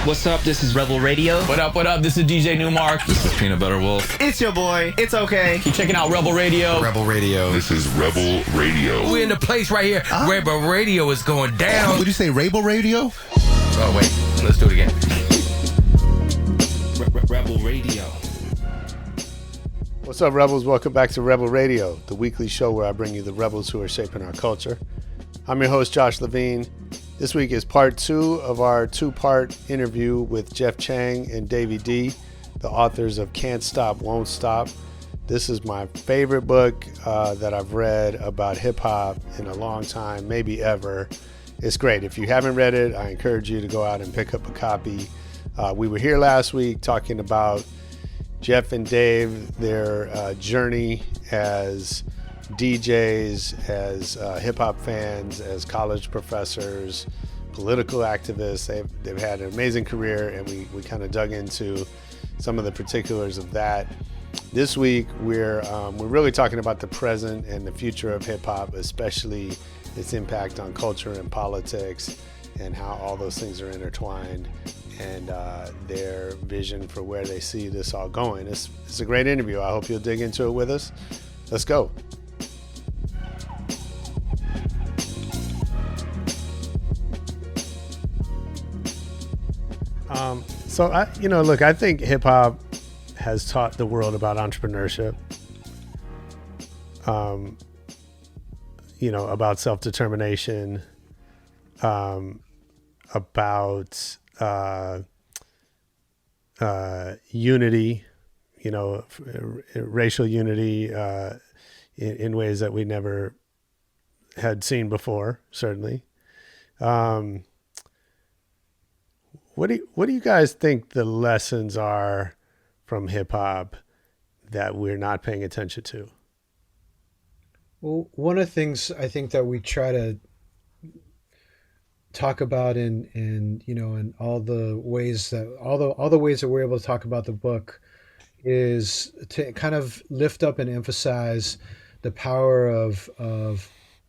What's up? This is Rebel Radio. What up? What up? This is DJ Newmark. This is Peanut Butter Wolf. It's your boy. It's okay. Keep checking out Rebel Radio. Rebel Radio. This is Rebel Radio. We're in the place right here. Rebel Radio is going down. Would you say Rebel Radio? Oh, wait. Let's do it again. Rebel Radio. What's up, Rebels? Welcome back to Rebel Radio, the weekly show where I bring you the rebels who are shaping our culture. I'm your host, Josh Levine. This week is part 2 of our 2-part interview with Jeff Chang and Davey D, the authors of Can't Stop, Won't Stop. This is my favorite book that I've read about hip-hop in a long time, maybe ever. It's great. If you haven't read it, I encourage you to go out and pick up a copy. We were here last week talking about Jeff and Dave, their journey as DJs, as hip-hop fans, as college professors, political activists. They've had an amazing career, and we kind of dug into some of the particulars of that. This week, we're really talking about the present and the future of hip-hop, especially its impact on culture and politics, and how all those things are intertwined, and their vision for where they see this all going. It's a great interview. I hope you'll dig into it with us. Let's go. I think hip hop has taught the world about entrepreneurship, about self-determination, about unity, racial unity in ways that we never had seen before, certainly. What do you guys think the lessons are from hip hop that we're not paying attention to? Well, one of the things I think that we try to talk about in all the ways that we're able to talk about the book is to kind of lift up and emphasize the power of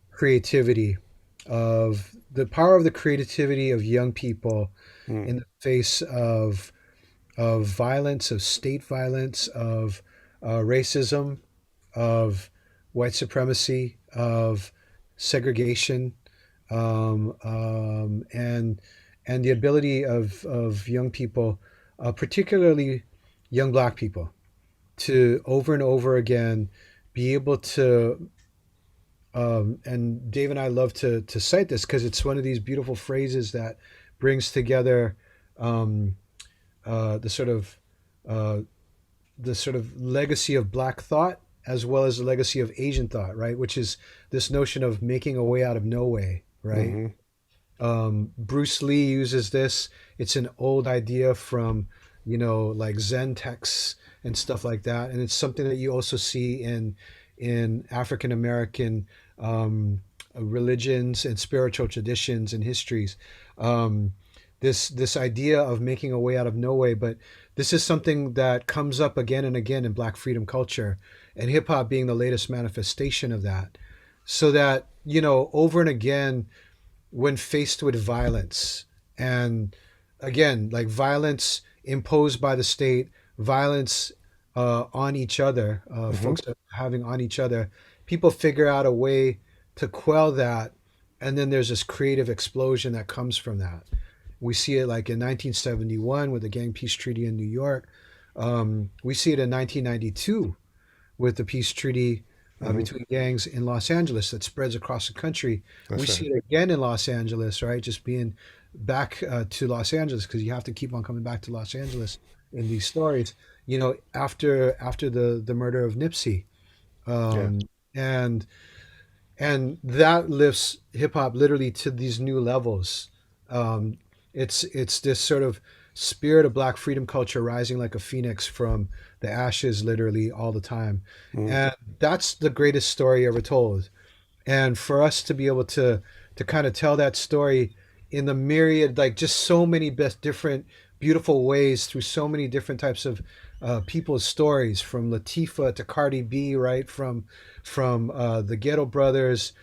creativity, of the power of the creativity of young people in the face of violence, of state violence, of racism, of white supremacy, of segregation, and the ability of young people, particularly young Black people, to over and over again be able to, and Dave and I love to cite this because it's one of these beautiful phrases that brings together the sort of legacy of Black thought as well as the legacy of Asian thought, right? Which is this notion of making a way out of no way, right? Mm-hmm. Bruce Lee uses this. It's an old idea from, like Zen texts and stuff like that. And it's something that you also see in African American religions and spiritual traditions and histories. This idea of making a way out of no way, but this is something that comes up again and again in Black freedom culture, and hip hop being the latest manifestation of that. So that, over and again, when faced with violence, and again, like violence imposed by the state, violence on each other, folks are having on each other, people figure out a way to quell that, and then there's this creative explosion that comes from that. We see it like in 1971 with the Gang Peace Treaty in New York. We see it in 1992 with the peace treaty between gangs in Los Angeles that spreads across the country. That's we see it again in Los Angeles, right? Just being back to Los Angeles, because you have to keep on coming back to Los Angeles in these stories, after the murder of Nipsey. And that lifts hip hop literally to these new levels. It's this sort of spirit of Black freedom culture rising like a phoenix from the ashes, literally all the time. And that's the greatest story ever told. And for us to be able to kind of tell that story in the myriad, like just so many different beautiful ways through so many different types of people's stories, from Latifah to Cardi B, right? From the Ghetto Brothers,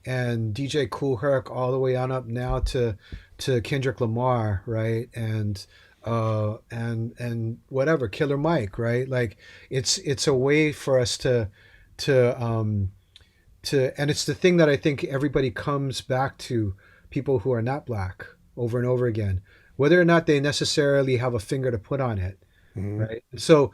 and DJ Kool Herc, all the way on up now to to Kendrick Lamar, right? And whatever, Killer Mike, right? Like it's a way for us to and it's the thing that I think everybody comes back to, people who are not black, over and over again, whether or not they necessarily have a finger to put on it, right? So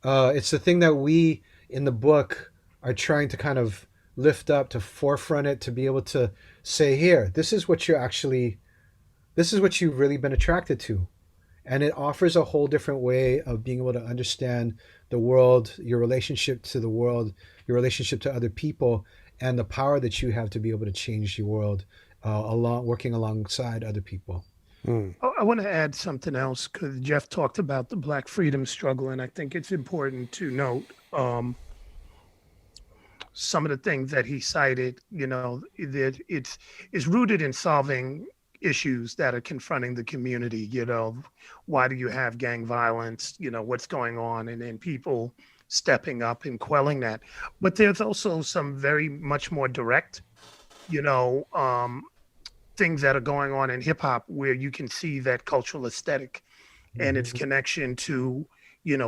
it's the thing that we in the book are trying to kind of lift up, to forefront it, to be able to say, here, this is what you've really been attracted to. And it offers a whole different way of being able to understand the world, your relationship to the world, your relationship to other people, and the power that you have to be able to change the world working alongside other people. I want to add something else, because Jeff talked about the Black freedom struggle, and I think it's important to note some of the things that he cited. That it's rooted in solving issues that are confronting the community. Why do you have gang violence? What's going on, and then people stepping up and quelling that. But there's also some very much more direct, things that are going on in hip hop, where you can see that cultural aesthetic and its connection to,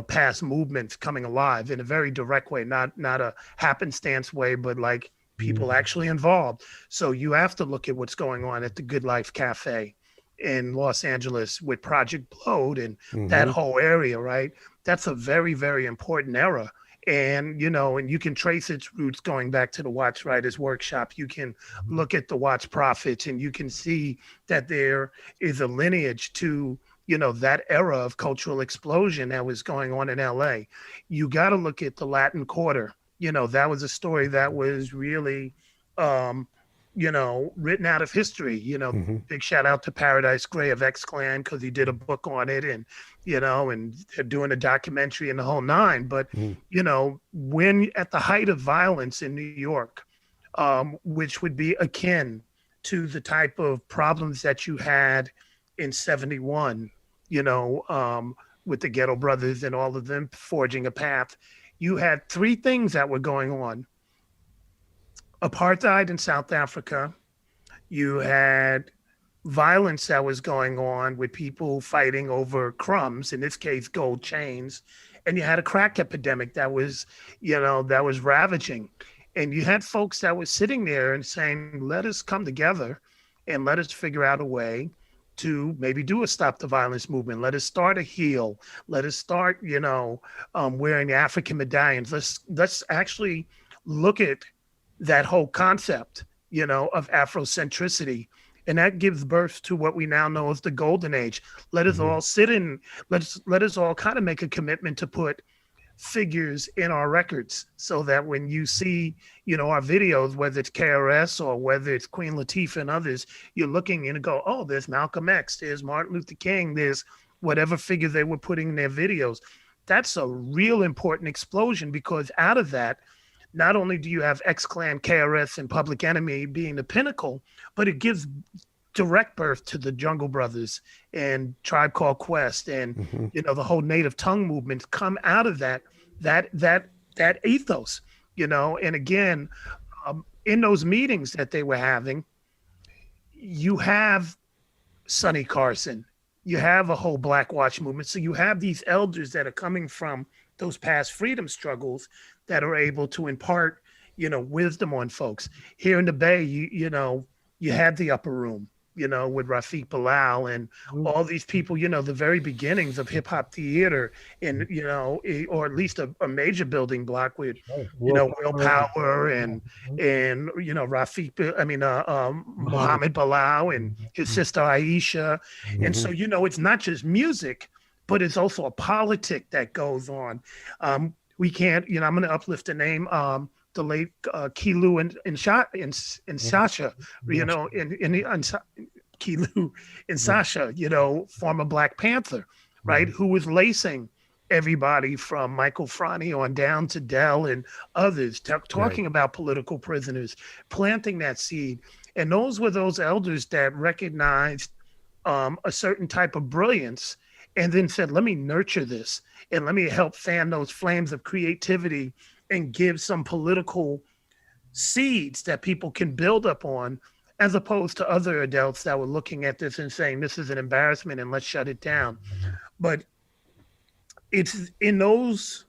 past movements coming alive in a very direct way, not a happenstance way, but like people actually involved. So you have to look at what's going on at the Good Life Cafe in Los Angeles with Project Blowed and that whole area, right? That's a very, very important era. And, and you can trace its roots going back to the Watch Writers Workshop. You can look at the Watch Prophets, and you can see that there is a lineage to, that era of cultural explosion that was going on in LA. You got to look at the Latin Quarter. That was a story that was really, written out of history. Big shout out to Paradise Gray of X-Clan, because he did a book on it, and and they're doing a documentary and the whole nine. But when at the height of violence in New York, which would be akin to the type of problems that you had in 71, with the Ghetto Brothers and all of them forging a path, you had three things that were going on. Apartheid in South Africa, you had violence that was going on with people fighting over crumbs, in this case, gold chains, and you had a crack epidemic that was, that was ravaging. And you had folks that were sitting there and saying, let us come together and let us figure out a way to maybe do a Stop the Violence movement. Let us start a heal. Let us start, wearing the African medallions. Let's actually look at that whole concept, of Afrocentricity. And that gives birth to what we now know as the Golden Age. Let us all let us all kind of make a commitment to put figures in our records, so that when you see, our videos, whether it's KRS or whether it's Queen Latifah and others, you're looking and go, oh, there's Malcolm X, there's Martin Luther King, there's whatever figure they were putting in their videos. That's a real important explosion, because out of that, not only do you have X-Clan, KRS, and Public Enemy being the pinnacle, but it gives direct birth to the Jungle Brothers and Tribe Called Quest, and the whole native tongue movement come out of that ethos. And again, in those meetings that they were having, you have Sonny Carson, you have a whole Black Watch movement. So you have these elders that are coming from those past freedom struggles that are able to impart, wisdom on folks. Here in the Bay, you had the Upper Room, with Rafiq Bilal and all these people, the very beginnings of hip hop theater, and, or at least a major building block with, Will Power and Muhammad Bilal and his sister Aisha. And so, it's not just music, but it's also a politic that goes on. We can't, I'm going to uplift the name, the late Kilu and Sasha, Kilu and Sasha, former Black Panther, right? Who was lacing everybody from Michael Franti on down to Dell and others, talking about political prisoners, planting that seed. And those were those elders that recognized a certain type of brilliance, and then said, let me nurture this and let me help fan those flames of creativity and give some political seeds that people can build up on as opposed to other adults that were looking at this and saying, this is an embarrassment and let's shut it down. But it's in those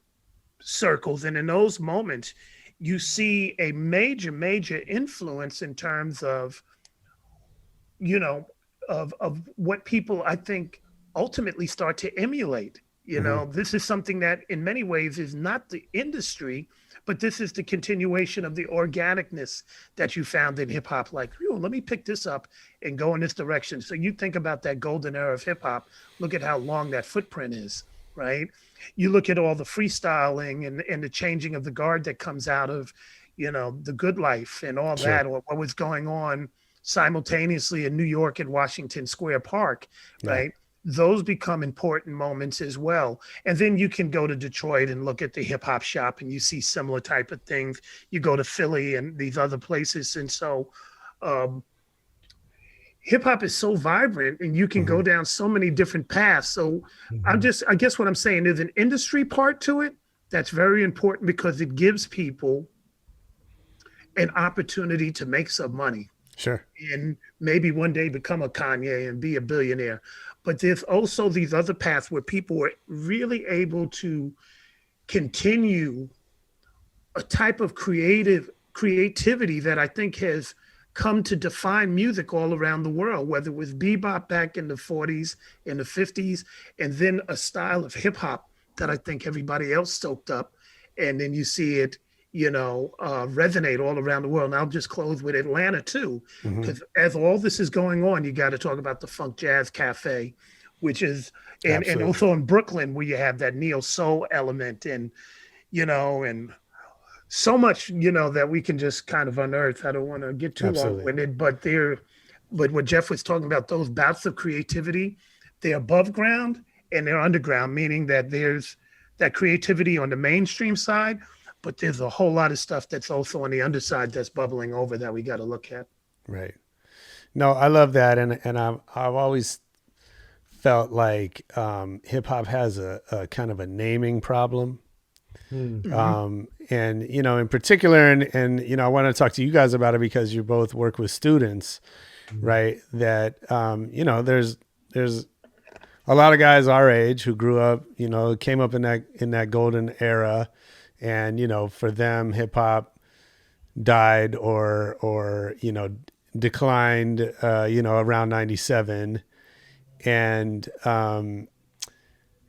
circles and in those moments, you see a major influence in terms of, of what people, I think, ultimately start to emulate. This is something that in many ways is not the industry, but this is the continuation of the organicness that you found in hip hop. Like, let me pick this up and go in this direction. So you think about that golden era of hip hop, look at how long that footprint is, right? You look at all the freestyling and the changing of the guard that comes out of, the Good Life and all Sure. that, or what was going on simultaneously in New York and Washington Square Park, right? Those become important moments as well. And then you can go to Detroit and look at the hip hop shop and you see similar type of things. You go to Philly and these other places. And so hip hop is so vibrant and you can go down so many different paths. So I guess what I'm saying, there's an industry part to it that's very important because it gives people an opportunity to make some money. Sure. And maybe one day become a Kanye and be a billionaire. But there's also these other paths where people are really able to continue a type of creativity that I think has come to define music all around the world, whether it was bebop back in the 40s and the 50s, and then a style of hip hop that I think everybody else stoked up. And then you see it, resonate all around the world. And I'll just close with Atlanta too, because as all this is going on, you got to talk about the Funk Jazz Cafe, which is, and also in Brooklyn where you have that neo soul element and so much, that we can just kind of unearth. I don't want to get too long-winded, but what Jeff was talking about, those bouts of creativity, they're above ground and they're underground, meaning that there's that creativity on the mainstream side, but there's a whole lot of stuff that's also on the underside that's bubbling over that we got to look at. Right. No, I love that. And I've always felt like hip hop has a kind of a naming problem. And, in particular, and I want to talk to you guys about it because you both work with students, right? That, there's a lot of guys our age who grew up, came up in that golden era. And, for them, hip hop died or declined, around 97. And,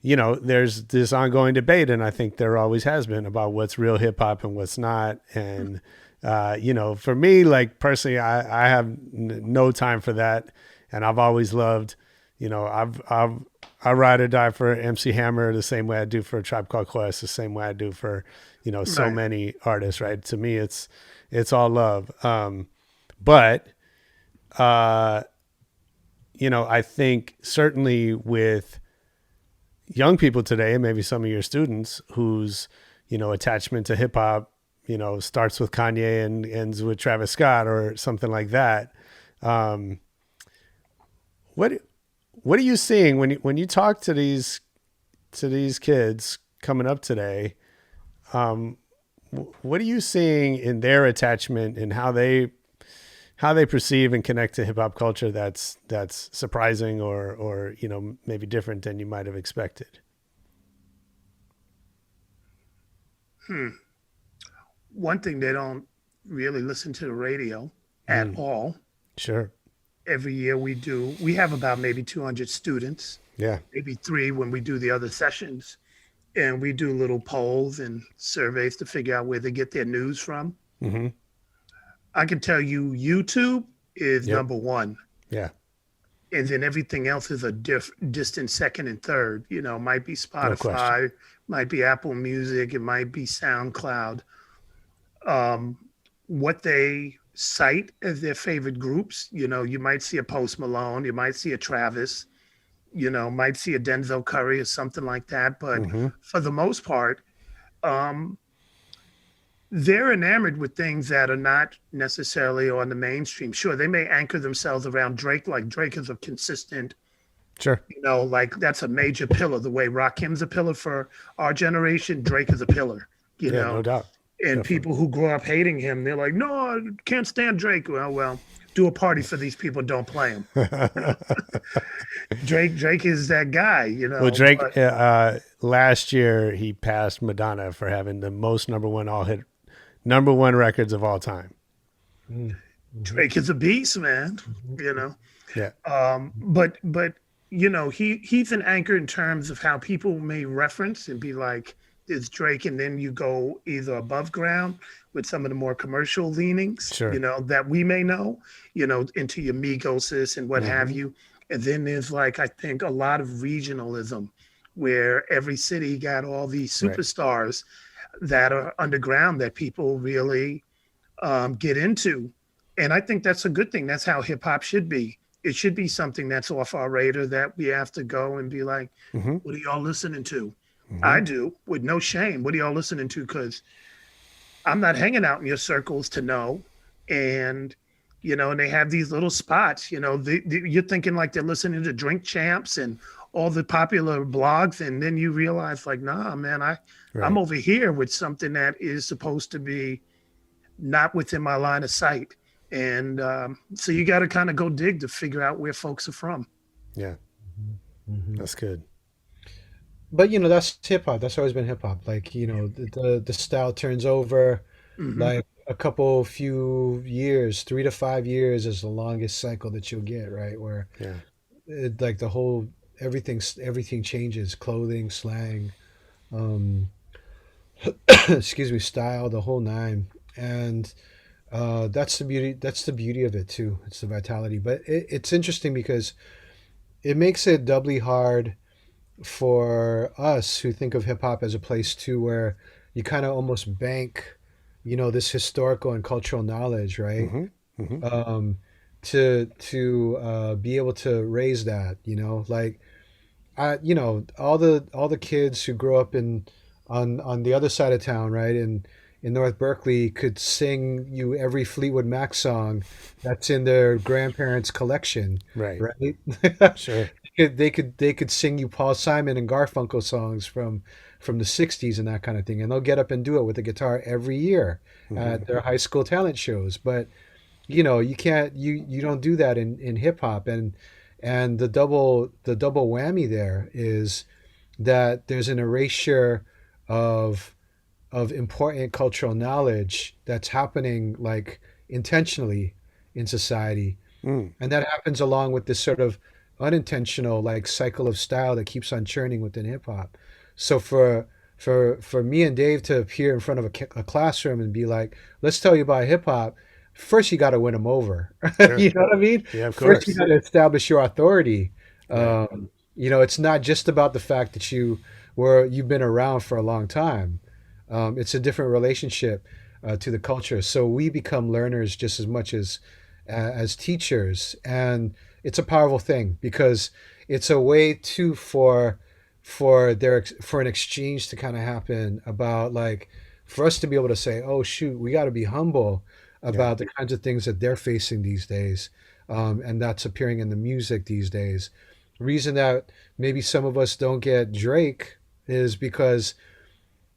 there's this ongoing debate, and I think there always has been, about what's real hip hop and what's not. And, for me, like personally, I have no time for that. And I've always loved, I ride or die for MC Hammer the same way I do for Tribe Called Quest, the same way I do for, so many artists, right? To me, it's all love. But I think certainly with young people today, and maybe some of your students whose, attachment to hip hop, starts with Kanye and ends with Travis Scott or something like that. What are you seeing when you talk to these kids coming up today? What are you seeing in their attachment and how they perceive and connect to hip hop culture that's surprising or maybe different than you might have expected? One thing, they don't really listen to the radio at all. Sure. Every year we have about maybe 200 students. Yeah. Maybe 3 when we do the other sessions. And we do little polls and surveys to figure out where they get their news from. Mm-hmm. I can tell you YouTube is number one. Yeah. And then everything else is a distant second and third. Might be Spotify, might be Apple Music, it might be SoundCloud. What they cite as their favorite groups, you might see a Post Malone, you might see a Travis, might see a Denzel Curry or something like that. But for the most part, they're enamored with things that are not necessarily on the mainstream. Sure, they may anchor themselves around Drake, like Drake is a consistent, sure, like that's a major pillar. The way Rakim's a pillar for our generation, Drake is a pillar, no doubt. And people who grew up hating him, they're like, no, I can't stand Drake. Well, do a party for these people. Don't play him. Drake is that guy, you know. Well, Drake, last year he passed Madonna for having the most number one records of all time. Drake is a beast, man. You know. Yeah. But you know, he's an anchor in terms of how people may reference and be like, it's Drake, and then you go either above ground with some of the more commercial leanings, Sure. you know, that we may know, you know, into your Migoses and what have you. And then there's like, I think a lot of regionalism where every city got all these superstars that are underground that people really get into. And I think that's a good thing. That's how hip hop should be. It should be something that's off our radar that we have to go and be like, what are y'all listening to? I do, with no shame. What are y'all listening to? Because I'm not hanging out in your circles to know. And, you know, and they have these little spots, you know, you're thinking like they're listening to Drink Champs and all the popular blogs. And then you realize like, nah, man, I'm over here with something that is supposed to be not within my line of sight. And so you got to kind of go dig to figure out where folks are from. Yeah. That's good. But you know, that's hip hop. That's always been hip hop. Like, you know, the style turns over like a few years, 3 to 5 years is the longest cycle that you'll get, right? Where like everything changes, clothing, slang, excuse me, style, the whole nine. And that's the beauty of it too. It's the vitality. But it's interesting because it makes it doubly hard for us who think of hip hop as a place too where you kind of almost bank, you know, this historical and cultural knowledge, right? To be able to raise that, you know, like you know, all the kids who grow up on the other side of town, right, in North Berkeley could sing you every Fleetwood Mac song that's in their grandparents' collection, right? Sure. They could sing you Paul Simon and Garfunkel songs from the 60s and that kind of thing, and they'll get up and do it with a guitar every year at their high school talent shows. But you know, you don't do that in hip hop, and the double whammy there is that there's an erasure of important cultural knowledge that's happening like intentionally in society, and that happens along with this sort of unintentional like cycle of style that keeps on churning within hip hop. So for me and Dave to appear in front of a classroom and be like, let's tell you about hip hop, first you got to win them over. Sure. You know what I mean? Yeah, of course. First you got to establish your authority. You know, it's not just about the fact that you've been around for a long time. It's a different relationship to the culture. So we become learners just as much as teachers, and it's a powerful thing because it's a way to for an exchange to kind of happen about like for us to be able to say, oh shoot, we got to be humble about the kinds of things that they're facing these days, and that's appearing in the music these days. The reason that maybe some of us don't get Drake is because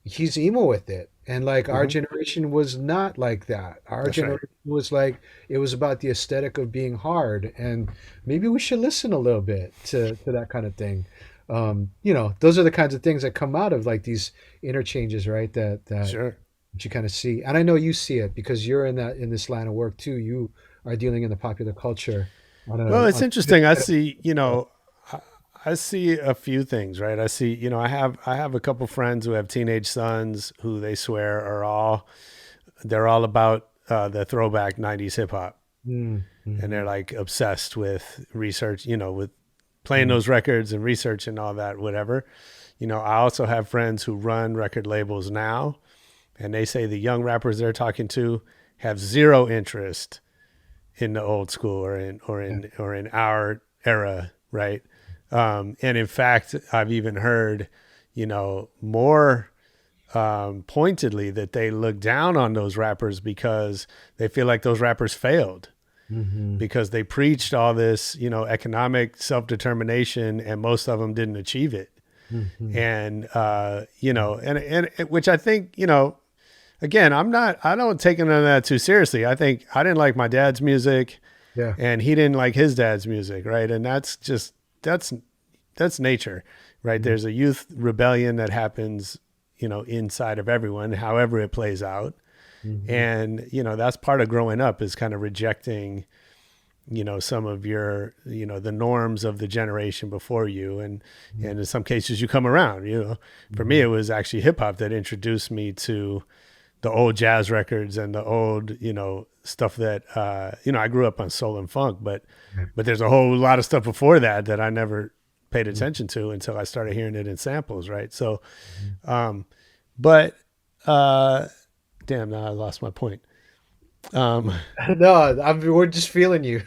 he's emo with it. And like our generation was not like that. Our generation was like, it was about the aesthetic of being hard. And maybe we should listen a little bit to that kind of thing. You know, those are the kinds of things that come out of like these interchanges, right? That you kind of see. And I know you see it because you're in this line of work too. You are dealing in the popular culture. Well, it's interesting. I see, you know, I see a few things, right? I see, you know, I have a couple friends who have teenage sons who they swear they're all about the throwback 90s hip hop. And they're like obsessed with research, you know, with playing those records and research and all that, whatever. You know, I also have friends who run record labels now, and they say the young rappers they're talking to have zero interest in the old school or in our era, right? And in fact, I've even heard, you know, more pointedly that they look down on those rappers because they feel like those rappers failed because they preached all this, you know, economic self-determination, and most of them didn't achieve it. And, you know, and which I think, you know, again, I don't take none of that too seriously. I think I didn't like my dad's music, Yeah. and he didn't like his dad's music, right? And that's nature, right? There's a youth rebellion that happens, inside of everyone, however it plays out. And, that's part of growing up, is kind of rejecting, some of your, the norms of the generation before you. And in some cases you come around, for me, it was actually hip hop that introduced me to the old jazz records and the old, stuff that, I grew up on soul and funk, but there's a whole lot of stuff before that I never paid attention to until I started hearing it in samples. Right. So, damn, now I lost my point. No, we're just feeling you.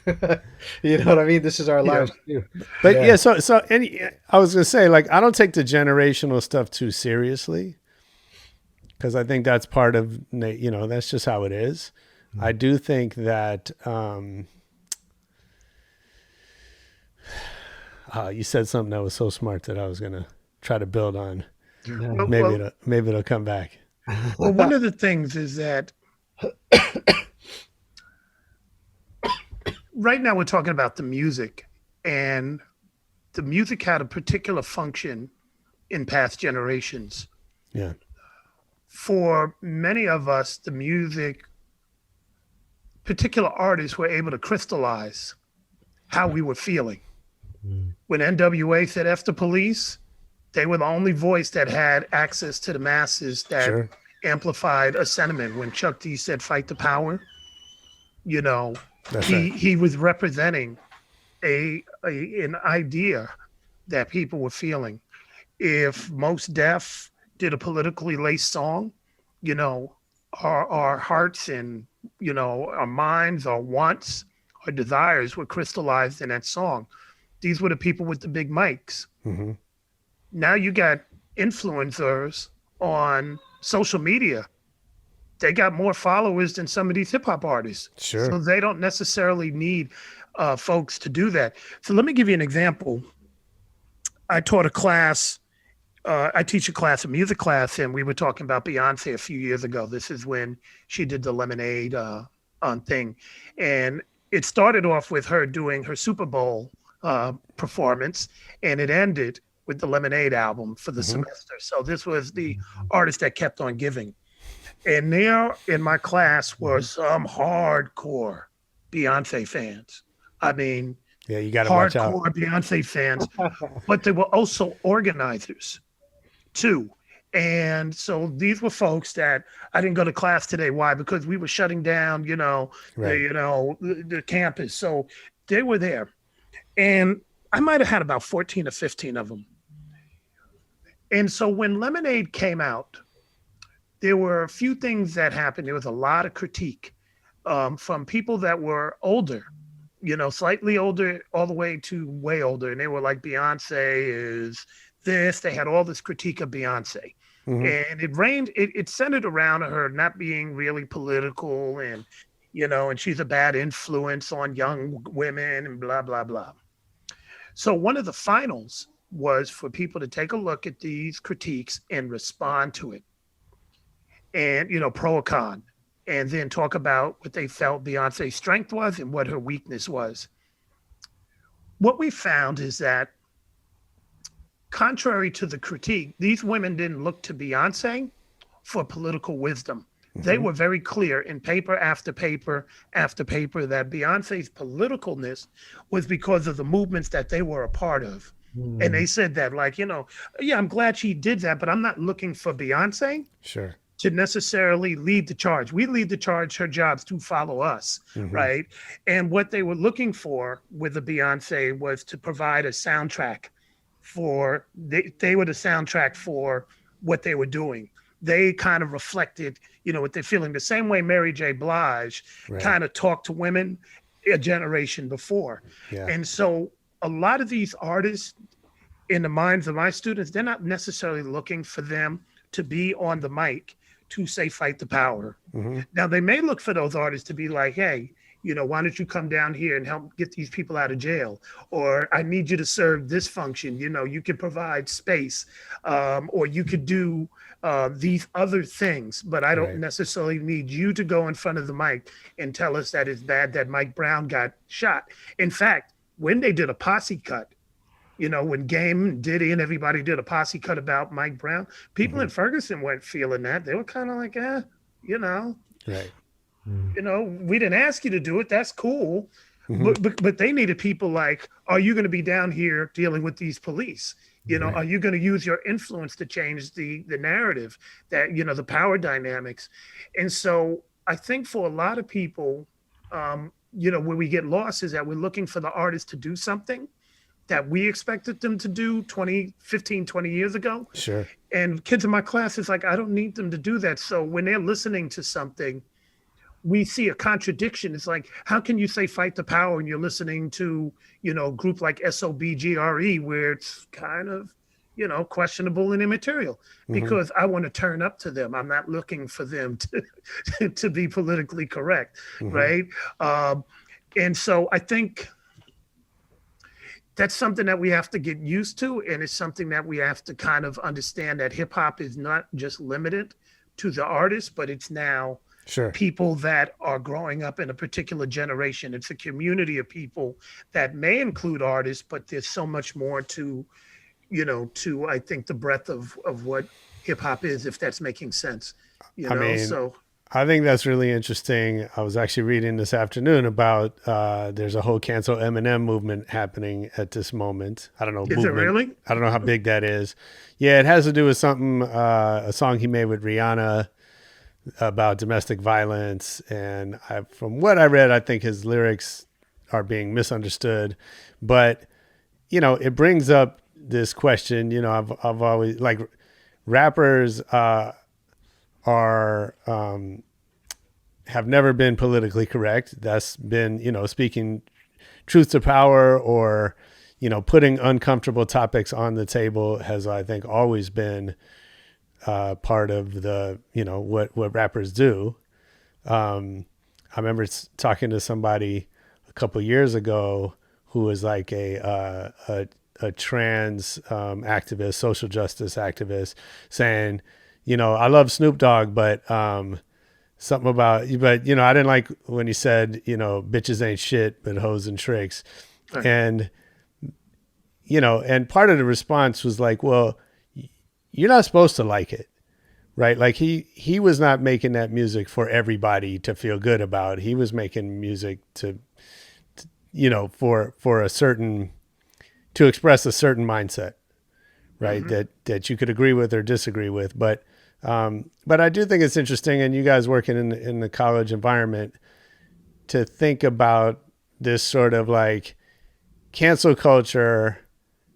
You know what I mean? This is our lives too. But I was gonna say, like, I don't take the generational stuff too seriously, because I think that's part of, that's just how it is. I do think that you said something that was so smart that I was gonna try to build on. Maybe it'll come back. Well, one of the things is that right now we're talking about the music, and the music had a particular function in past generations. Yeah. For many of us, the music, particular artists were able to crystallize how we were feeling. When NWA said F the police, they were the only voice that had access to the masses that amplified a sentiment. When Chuck D said fight the power, he was representing an idea that people were feeling. If Mos Def did a politically laced song, our hearts and, our minds, our wants, our desires were crystallized in that song. These were the people with the big mics. Mm-hmm. Now you got influencers on social media. They got more followers than some of these hip hop artists. Sure. So they don't necessarily need folks to do that. So let me give you an example. I taught a class. I teach a class, a music class, and we were talking about Beyonce a few years ago. This is when she did the Lemonade thing. And it started off with her doing her Super Bowl performance, and it ended with the Lemonade album for the semester. So this was the artist that kept on giving. And there in my class were some hardcore Beyonce fans. I mean, yeah, you got to watch out. Hardcore Beyonce fans, but they were also organizers too. And so these were folks that I didn't go to class today. Why? Because we were shutting down, the campus. So they were there. And I might have had about 14 or 15 of them. And so when Lemonade came out, there were a few things that happened. There was a lot of critique from people that were older, slightly older, all the way to way older. And they were like, Beyonce is this. They had all this critique of Beyonce. And it centered around her not being really political and, and she's a bad influence on young women and blah, blah, blah. So one of the finals was for people to take a look at these critiques and respond to it. And, pro or con, and then talk about what they felt Beyonce's strength was and what her weakness was. What we found is that, contrary to the critique, these women didn't look to Beyonce for political wisdom. They were very clear in paper after paper after paper that Beyonce's politicalness was because of the movements that they were a part of. And they said that, like, I'm glad she did that, but I'm not looking for Beyonce to necessarily lead the charge. We lead the charge, her job's to follow us, right? And what they were looking for with the Beyonce was to provide a soundtrack for, they were the soundtrack for what they were doing. They kind of reflected, what they're feeling. The same way Mary J. Blige kind of talked to women a generation before. Yeah. And so a lot of these artists, in the minds of my students, they're not necessarily looking for them to be on the mic to say, fight the power. Now, they may look for those artists to be like, hey, Why don't you come down here and help get these people out of jail? Or I need you to serve this function. You could provide space, or you could do these other things, but I don't necessarily need you to go in front of the mic and tell us that it's bad that Mike Brown got shot. In fact, when they did a posse cut, when Game, Diddy, and everybody did a posse cut about Mike Brown, people in Ferguson weren't feeling that. They were kind of like, Right. We didn't ask you to do it. That's cool. But they needed people like, are you going to be down here dealing with these police? Are you going to use your influence to change the narrative, that, the power dynamics? And so I think for a lot of people, where we get lost is that we're looking for the artist to do something that we expected them to do 15, 20 years ago. Sure. And kids in my class is like, I don't need them to do that. So when they're listening to something, we see a contradiction. It's like, how can you say fight the power and you're listening to, a group like SOBGRE, where it's kind of, questionable and immaterial? Because I want to turn up to them. I'm not looking for them to be politically correct, right? And so I think that's something that we have to get used to, and it's something that we have to kind of understand, that hip hop is not just limited to the artist, but it's now people that are growing up in a particular generation. It's a community of people that may include artists, but there's so much more to I think the breadth of what hip hop is, if that's making sense. I think that's really interesting. I was actually reading this afternoon about there's a whole cancel Eminem movement happening at this moment. I don't know. Is it really? I don't know how big that is. Yeah, it has to do with something, a song he made with Rihanna about domestic violence. And from what I read, I think his lyrics are being misunderstood. But, it brings up this question. I've always, like, rappers have never been politically correct. That's been, speaking truth to power, or, putting uncomfortable topics on the table has, I think, always been part of the, what rappers do. I remember talking to somebody a couple years ago who was like a trans activist, social justice activist, saying, I love Snoop Dogg, but something about, I didn't like when he said, bitches ain't shit, but hoes and tricks. Right. And, and part of the response was like, well, you're not supposed to like it, right? Like he was not making that music for everybody to feel good about. He was making music to for a certain, to express a certain mindset, right? That you could agree with or disagree with. But I do think it's interesting, and you guys working in the college environment, to think about this sort of like cancel culture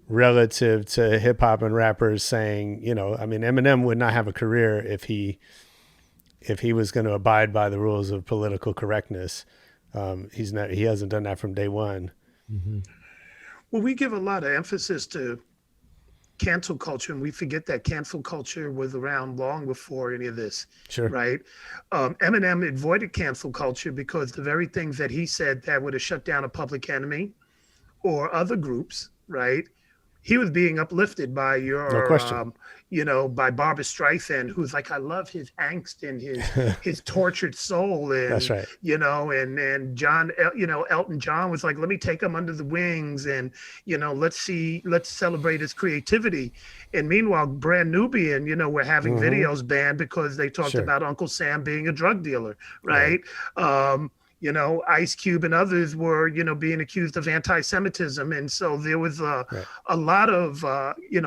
relative to hip hop and rappers saying, Eminem would not have a career if he was going to abide by the rules of political correctness. He hasn't done that from day one. Well, we give a lot of emphasis to cancel culture, and we forget that cancel culture was around long before any of this. Sure. Right. Eminem avoided cancel culture because the very things that he said that would have shut down a Public Enemy or other groups, right? He was being uplifted by No question. By Barbra Streisand, who's like, I love his angst and his tortured soul. And, that's right. And John, Elton John was like, let me take him under the wings and, let's celebrate his creativity. And meanwhile, Brand Nubian, we're having videos banned because they talked about Uncle Sam being a drug dealer. Right. Ice Cube and others were, being accused of anti-Semitism. And so there was a lot of,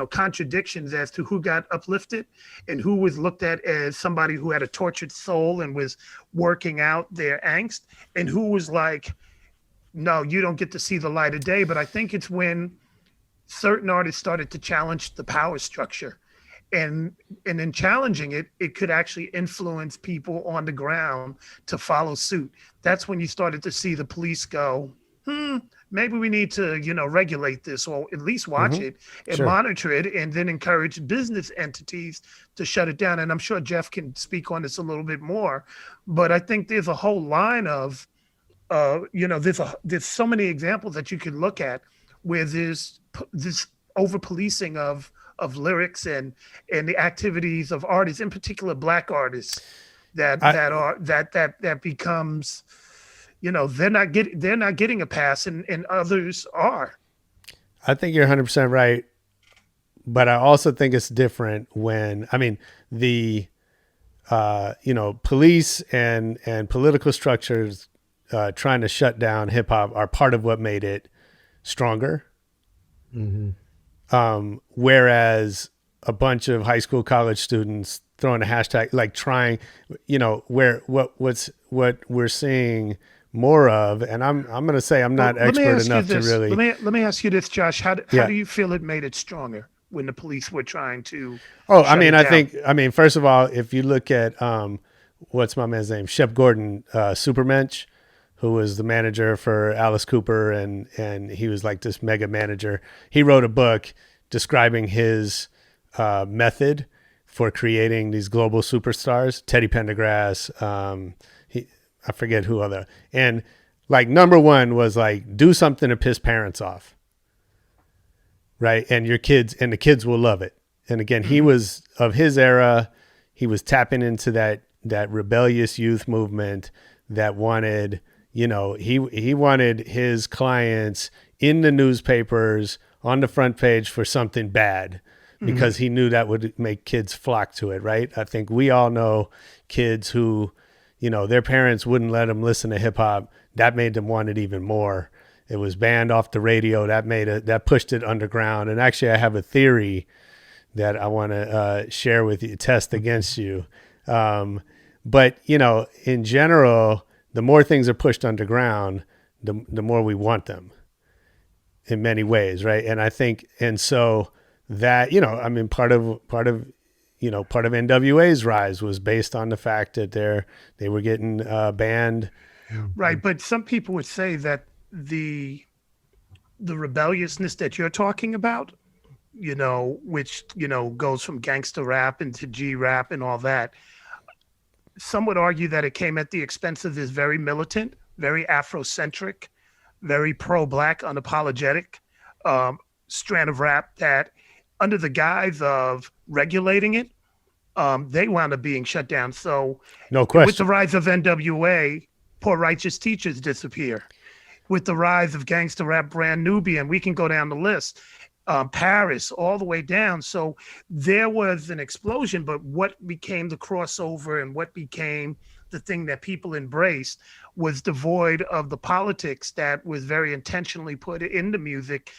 contradictions as to who got uplifted and who was looked at as somebody who had a tortured soul and was working out their angst, and who was like, no, you don't get to see the light of day. But I think it's when certain artists started to challenge the power structure. And in challenging it, it could actually influence people on the ground to follow suit. That's when you started to see the police go, maybe we need to, regulate this, or at least watch it and monitor it, and then encourage business entities to shut it down. And I'm sure Jeff can speak on this a little bit more, but I think there's a whole line of there's so many examples that you could look at where there's this over policing of lyrics and the activities of artists, in particular Black artists, that becomes, they're not getting a pass, and others are. I think you're 100% right, but I also think it's different when, the police and political structures trying to shut down hip hop are part of what made it stronger. Mm-hmm. Whereas a bunch of high school, college students throwing a hashtag, like trying, what we're seeing more of, and I'm going to say I'm not expert enough to really. Let me ask you this, Josh. How do you feel it made it stronger when the police were trying to? Oh, I think, first of all, if you look at what's my man's name, Shep Gordon, Supermensch, who was the manager for Alice Cooper, and he was like this mega manager. He wrote a book describing his method for creating these global superstars. Teddy Pendergrass, I forget who other. And like number one was like, do something to piss parents off, right? And the kids will love it. And again, he was of his era. He was tapping into that rebellious youth movement that wanted. He wanted his clients in the newspapers on the front page for something bad because he knew that would make kids flock to it, right? I think we all know kids who, their parents wouldn't let them listen to hip hop. That made them want it even more. It was banned off the radio. That pushed it underground. And actually, I have a theory that I want to share with you, test against you. But in general, the more things are pushed underground, the more we want them in many ways. Right. And I think, and so that, part of NWA's rise was based on the fact that they were getting banned. Right. But some people would say that the rebelliousness that you're talking about, which, goes from gangster rap into G rap and all that, some would argue that it came at the expense of this very militant, very Afrocentric, very pro-Black, unapologetic strand of rap that, under the guise of regulating it, they wound up being shut down. So, no question. With the rise of NWA, Poor Righteous Teachers disappear. With the rise of gangster rap, Brand Nubian, we can go down the list. Paris, all the way down. So there was an explosion, but what became the crossover and what became the thing that people embraced was devoid of the politics that was very intentionally put into music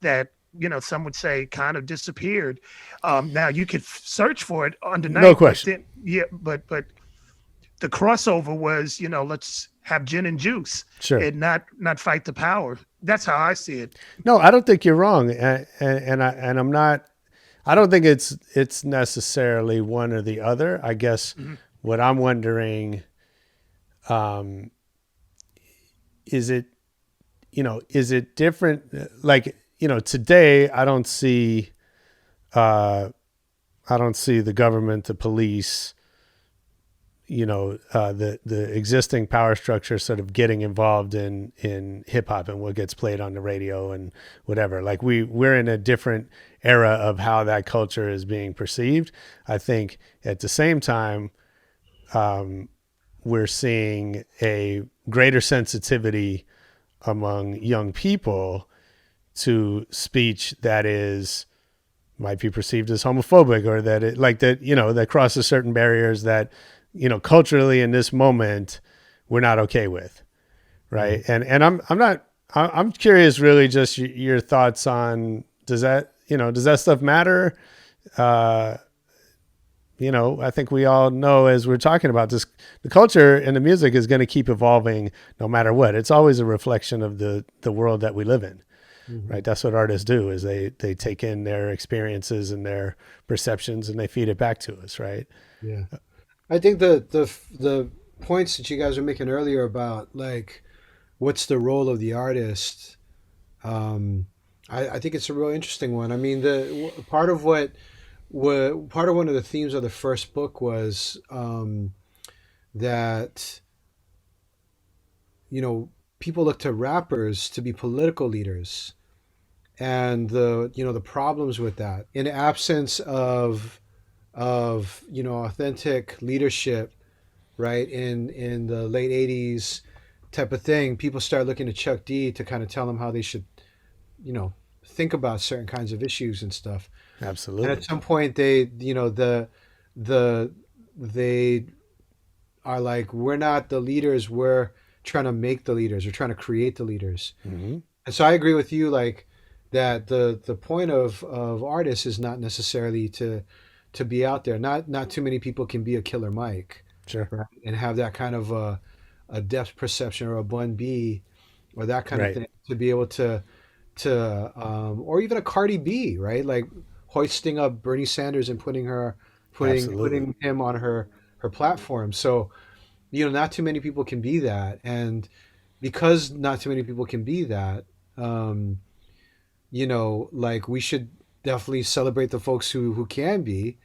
that, some would say kind of disappeared. Now you could search for it underneath. No question. But the crossover was, let's have gin and juice, sure, and not fight the power. That's how I see it. No, I don't think you're wrong, and I'm not. I don't think it's necessarily one or the other. I guess what I'm wondering, is it different? Like, today I don't see the government, the police, the existing power structure sort of getting involved in hip hop and what gets played on the radio and whatever. Like we're in a different era of how that culture is being perceived. I think at the same time, we're seeing a greater sensitivity among young people to speech that might be perceived as homophobic, or that that crosses certain barriers that, culturally in this moment, we're not okay with. Right. And I'm curious, really, just your thoughts on, does that stuff matter? I think we all know, as we're talking about this, the culture and the music is going to keep evolving no matter what. It's always a reflection of the world that we live in. Right. That's what artists do, is they take in their experiences and their perceptions and they feed it back to us. Right. Yeah. I think the points that you guys were making earlier about, like, what's the role of the artist, I think it's a real interesting one. I mean, part of one of the themes of the first book was that people look to rappers to be political leaders, and the problems with that. In absence of authentic leadership, right, in the late 80s type of thing, people start looking to Chuck D to kind of tell them how they should, think about certain kinds of issues and stuff. Absolutely. And at some point they they are like, we're not the leaders, we're trying to make the leaders, we're trying to create the leaders. Mm-hmm. And so I agree with you, like, that the point of artists is not necessarily to be out there. Not too many people can be a Killer Mike, Sure. right? And have that kind of a depth perception, or a Bun B, or that kind Right. of thing, to be able to or even a Cardi B, right? Like hoisting up Bernie Sanders and putting Absolutely. him on her platform. So, not too many people can be that. And because not too many people can be that, like, we should definitely celebrate the folks who can be.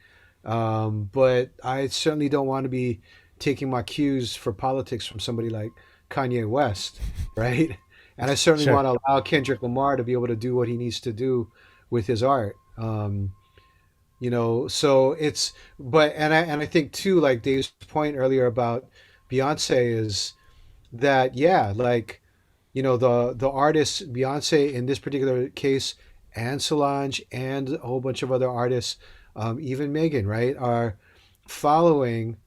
But I certainly don't want to be taking my cues for politics from somebody like Kanye West, right? And I certainly Sure. want to allow Kendrick Lamar to be able to do what he needs to do with his art. So I think too, like Dave's point earlier about Beyonce, is that, yeah, like, the artists, Beyonce in this particular case, and Solange, and a whole bunch of other artists, even Megan, right, are following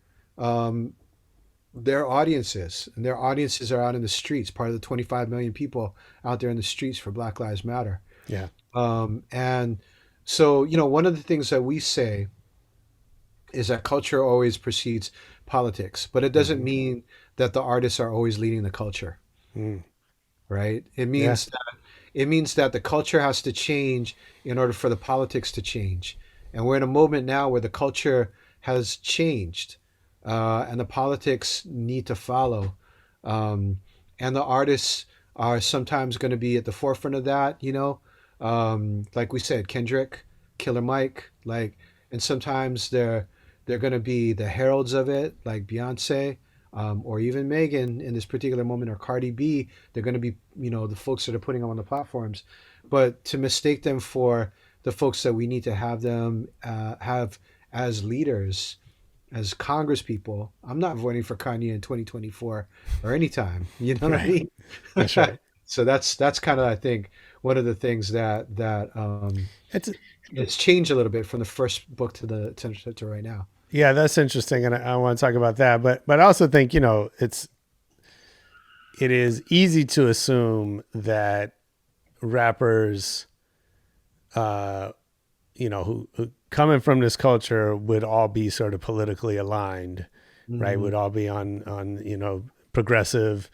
their audiences, and their audiences are out in the streets, part of the 25 million people out there in the streets for Black Lives Matter. Yeah. And so, one of the things that we say is that culture always precedes politics, but it doesn't mean that the artists are always leading the culture, right? It means that the culture has to change in order for the politics to change. And we're in a moment now where the culture has changed, and the politics need to follow. And the artists are sometimes going to be at the forefront of that, like we said, Kendrick, Killer Mike, like, and sometimes they're going to be the heralds of it, like Beyonce, or even Megan in this particular moment, or Cardi B. They're going to be, the folks that are putting them on the platforms. But to mistake them for the folks that we need to have them have as leaders, as Congress people, I'm not voting for Kanye in 2024 or anytime. You know what I mean? That's right. So that's kind of, I think, one of the things that it's changed a little bit from the first book to right now. Yeah, that's interesting, and I want to talk about that. But I also think, it is easy to assume that rappers, who coming from this culture would all be sort of politically aligned, right? Would all be on progressive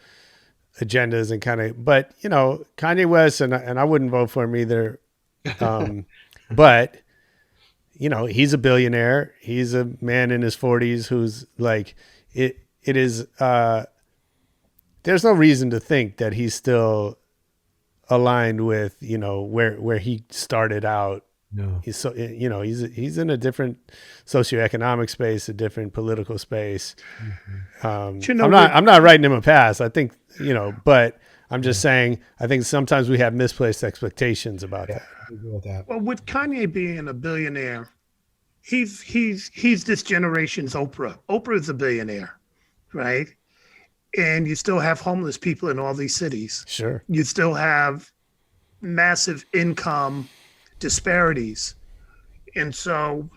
agendas and kind of. But Kanye West, and I wouldn't vote for him either. But he's a billionaire. He's a man in his 40s who's like, it is, there's no reason to think that he's still aligned with, where he started out. No. He's so, he's in a different socioeconomic space, a different political space. I'm not writing him a pass. I think, but I'm just saying, I think sometimes we have misplaced expectations about that. I agree with that. Well, with Kanye being a billionaire, he's this generation's Oprah. Oprah is a billionaire, right? And you still have homeless people in all these cities. Sure. You still have massive income disparities. And so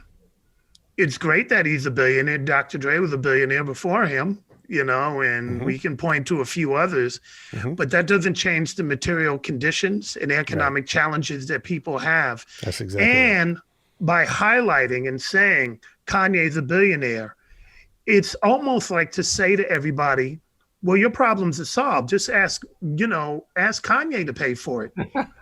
it's great that he's a billionaire. Dr. Dre was a billionaire before him, and we can point to a few others, but that doesn't change the material conditions and economic challenges that people have. That's exactly And by highlighting and saying Kanye's a billionaire, it's almost like to say to everybody, well, your problems are solved. Just ask Kanye to pay for it.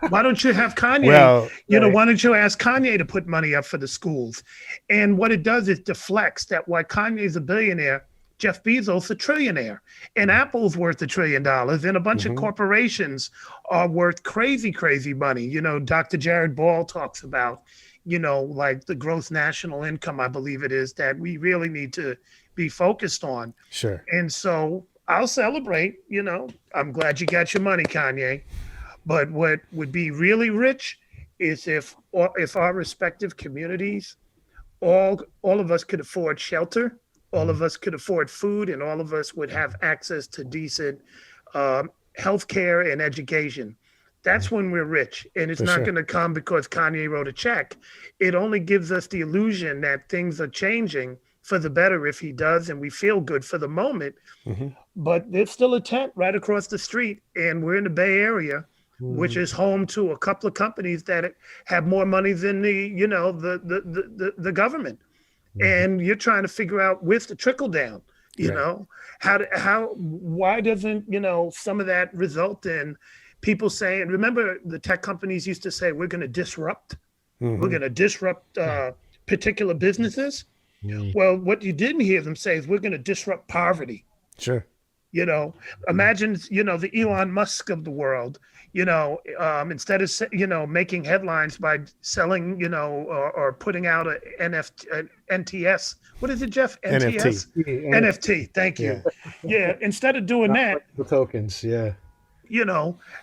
Why don't you have Kanye? Why don't you ask Kanye to put money up for the schools? And what it does is deflects that while Kanye's a billionaire, Jeff Bezos a trillionaire, and Apple's worth $1 trillion, and a bunch of corporations are worth crazy, crazy money. Dr. Jared Ball talks about, like the gross national income, I believe it is, that we really need to be focused on. Sure. And so I'll celebrate. I'm glad you got your money, Kanye. But what would be really rich is if our respective communities, all of us could afford shelter, all of us could afford food, and all of us would have access to decent health care and education. That's when we're rich. And it's For not sure. going to come because Kanye wrote a check. It only gives us the illusion that things are changing for the better if he does, and we feel good for the moment. Mm-hmm. But there's still a tent right across the street, and we're in the Bay Area, which is home to a couple of companies that have more money than the government. And you're trying to figure out where's the trickle down. Why doesn't some of that result in people saying, remember the tech companies used to say, we're going to disrupt, we're going to disrupt particular businesses. Well, what you didn't hear them say is we're going to disrupt poverty. Sure. Imagine, the Elon Musk of the world, instead of, making headlines by selling, or putting out an NTS. What is it, Jeff? NTS? NFT. Thank you. Yeah. Instead of doing that. The tokens. Yeah.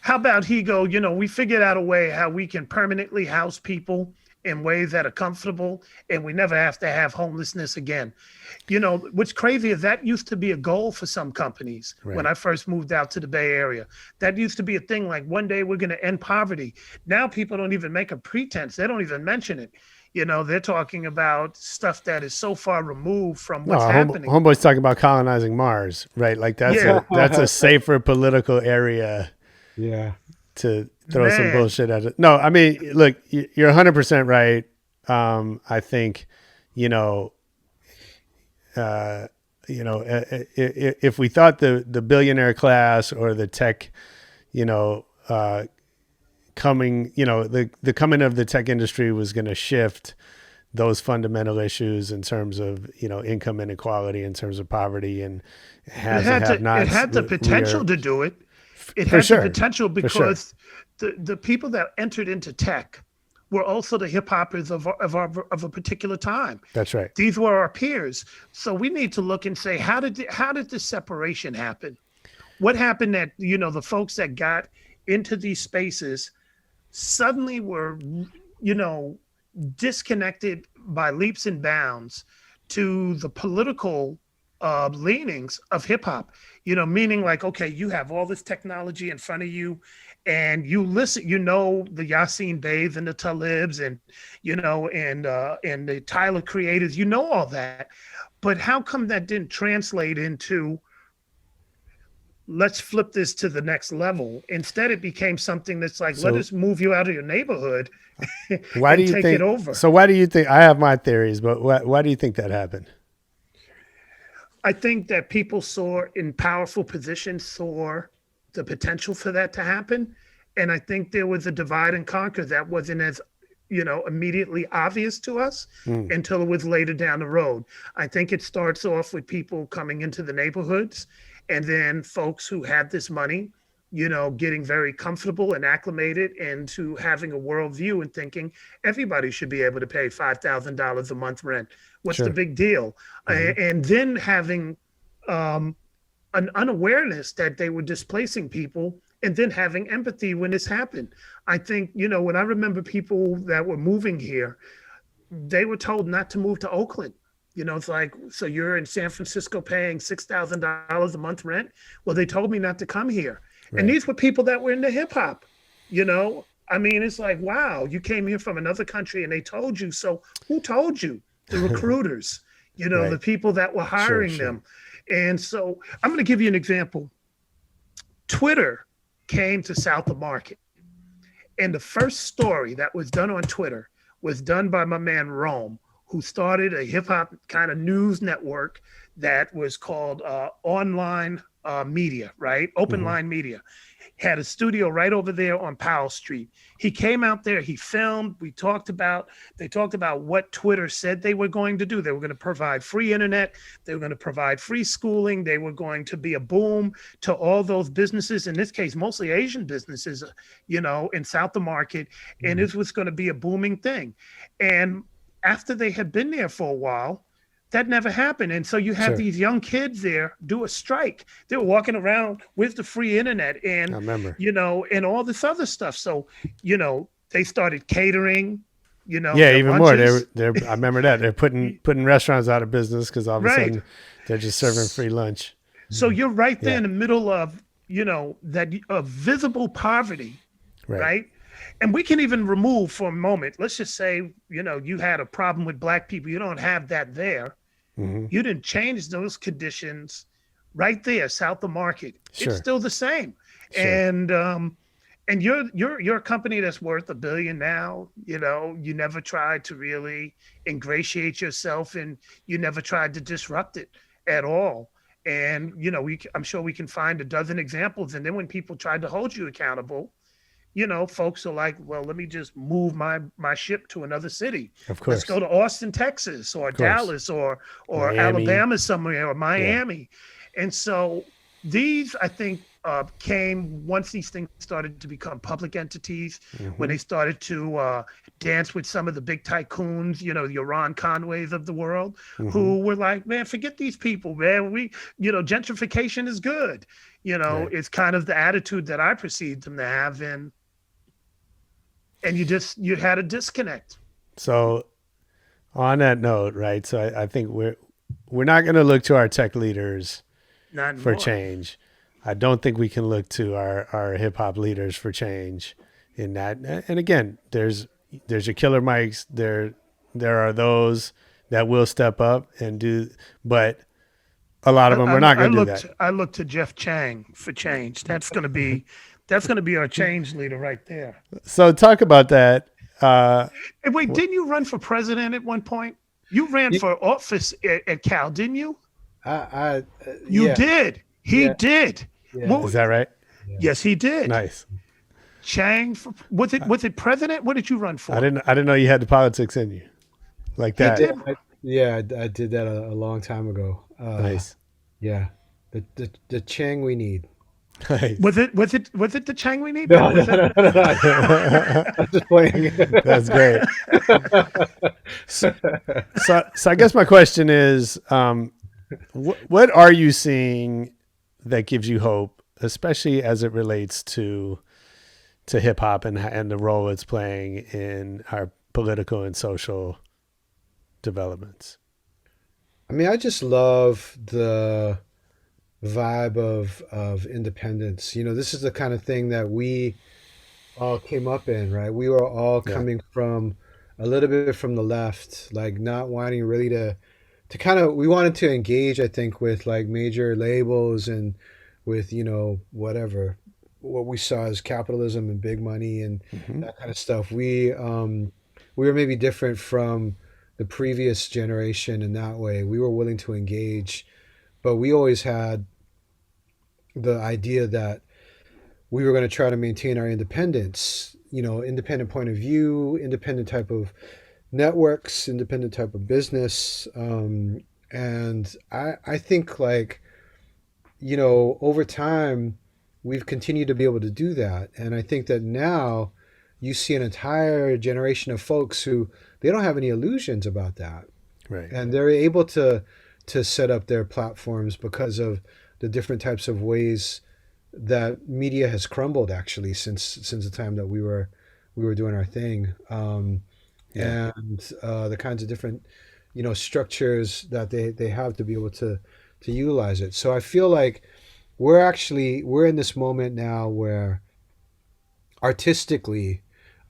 How about he go, we figured out a way how we can permanently house people in ways that are comfortable, and we never have to have homelessness again. What's crazy is that used to be a goal for some companies. Right. When I first moved out to the Bay Area. That used to be a thing, like one day we're going to end poverty. Now people don't even make a pretense. They don't even mention it. They're talking about stuff that is so far removed from what's happening. Homeboy's talking about colonizing Mars, right? Like that's a safer political area. Yeah. To throw some bullshit at it. No, I mean, look, you're 100% right. I think, if we thought the billionaire class or the tech, coming, the coming of the tech industry was going to shift those fundamental issues in terms of, income inequality, in terms of poverty, and it had the potential to do it. It had the potential because the people that entered into tech were also the hip hoppers of a particular time. That's right. These were our peers. So we need to look and say, how did this separation happen? What happened that, the folks that got into these spaces suddenly were, disconnected by leaps and bounds to the political leanings of hip hop, meaning like, okay, you have all this technology in front of you and you listen, the Yasin Beys and the Talibs and, and the Tyler creators, all that. But how come that didn't translate into, let's flip this to the next level? Instead, it became something that's like, let us move you out of your neighborhood why do you take think, it over. So why do you think, I have my theories, but why do you think that happened? I think that people in powerful positions saw the potential for that to happen. And I think there was a divide and conquer that wasn't as, immediately obvious to us until it was later down the road. I think it starts off with people coming into the neighborhoods and then folks who had this money, getting very comfortable and acclimated into having a worldview and thinking everybody should be able to pay $5,000 a month rent. What's the big deal? And then having an unawareness that they were displacing people and then having empathy when this happened. I think, when I remember people that were moving here, they were told not to move to Oakland. It's like, so you're in San Francisco paying $6,000 a month rent? Well, they told me not to come here. Right. And these were people that were into hip hop, I mean, it's like, wow, you came here from another country and they told you. So who told you? The recruiters, right. The people that were hiring them. And so I'm going to give you an example. Twitter came to South of Market. And the first story that was done on Twitter was done by my man Rome, who started a hip hop kind of news network that was called Online Media, right? Open Line Media. Had a studio right over there on Powell Street. He came out there, he filmed, they talked about what Twitter said they were going to do. They were going to provide free internet. They were going to provide free schooling. They were going to be a boom to all those businesses, in this case, mostly Asian businesses, in South of Market. And this was going to be a booming thing. And after they had been there for a while, that never happened. And so you have Sure. these young kids there do a strike. They were walking around with the free internet I and, remember. and all this other stuff. So, they started catering, Yeah, their even more. lunches. I remember that they're putting restaurants out of business because all of a Right. sudden they're just serving free lunch. So you're right there Yeah. in the middle of, that of visible poverty, right? And we can even remove for a moment. Let's just say, you had a problem with black people. You don't have that there. Mhm. You didn't change those conditions right there, south of Market. Sure. It's still the same. Sure. And you're a company that's worth $1 billion now. You never tried to really ingratiate yourself, and you never tried to disrupt it at all. And I'm sure we can find a dozen examples. And then when people tried to hold you accountable, folks are like, well, let me just move my ship to another city. Of course. Let's go to Austin, Texas, or Dallas, or Miami. Alabama somewhere, or Miami. And so these, I think, came once these things started to become public entities, when they started to dance with some of the big tycoons, the Ron Conways of the world, who were like, man, forget these people, man. Gentrification is good. It's kind of the attitude that I perceived them to have. And you had a disconnect. So on that note, right? So I think we're not going to look to our tech leaders Not for more. change. I don't think we can look to our hip hop leaders for change in that. And again, there's your killer mics. There are those that will step up and do, but a lot of them are not going to do that. I look to Jeff Chang for change. That's going to be our change leader right there. So talk about that. Hey, wait, didn't you run for president at one point? You ran for office at Cal, didn't you? You Yeah. did. He Yeah. did. Yeah. What- Is that right? yes, he did. Nice. Chang, was it president? What did you run for? I didn't know you had the politics in you like that. did. I did that a long time ago. Nice. Yeah, the Chang we need. Nice. Was it the Chang we need? No, Was it- I'm just playing. That's great. So I guess my question is, what are you seeing that gives you hope, especially as it relates to hip hop and the role it's playing in our political and social developments? I mean, I just love the vibe of independence. This is the kind of thing that we all came up in, right? We were all coming from a little bit from the left, like not wanting really to kind of, we wanted to engage, I think, with like major labels and with, whatever, what we saw as capitalism and big money and that kind of stuff. We were maybe different from the previous generation in that way. We were willing to engage, but we always had the idea that we were going to try to maintain our independence, independent point of view, independent type of networks, independent type of business. And I think over time, we've continued to be able to do that. And I think that now you see an entire generation of folks who they don't have any illusions about that. Right. And they're able to set up their platforms because of the different types of ways that media has crumbled actually since the time that we were doing our thing. And the kinds of different, structures that they have to be able to utilize it. So I feel like we're in this moment now where artistically,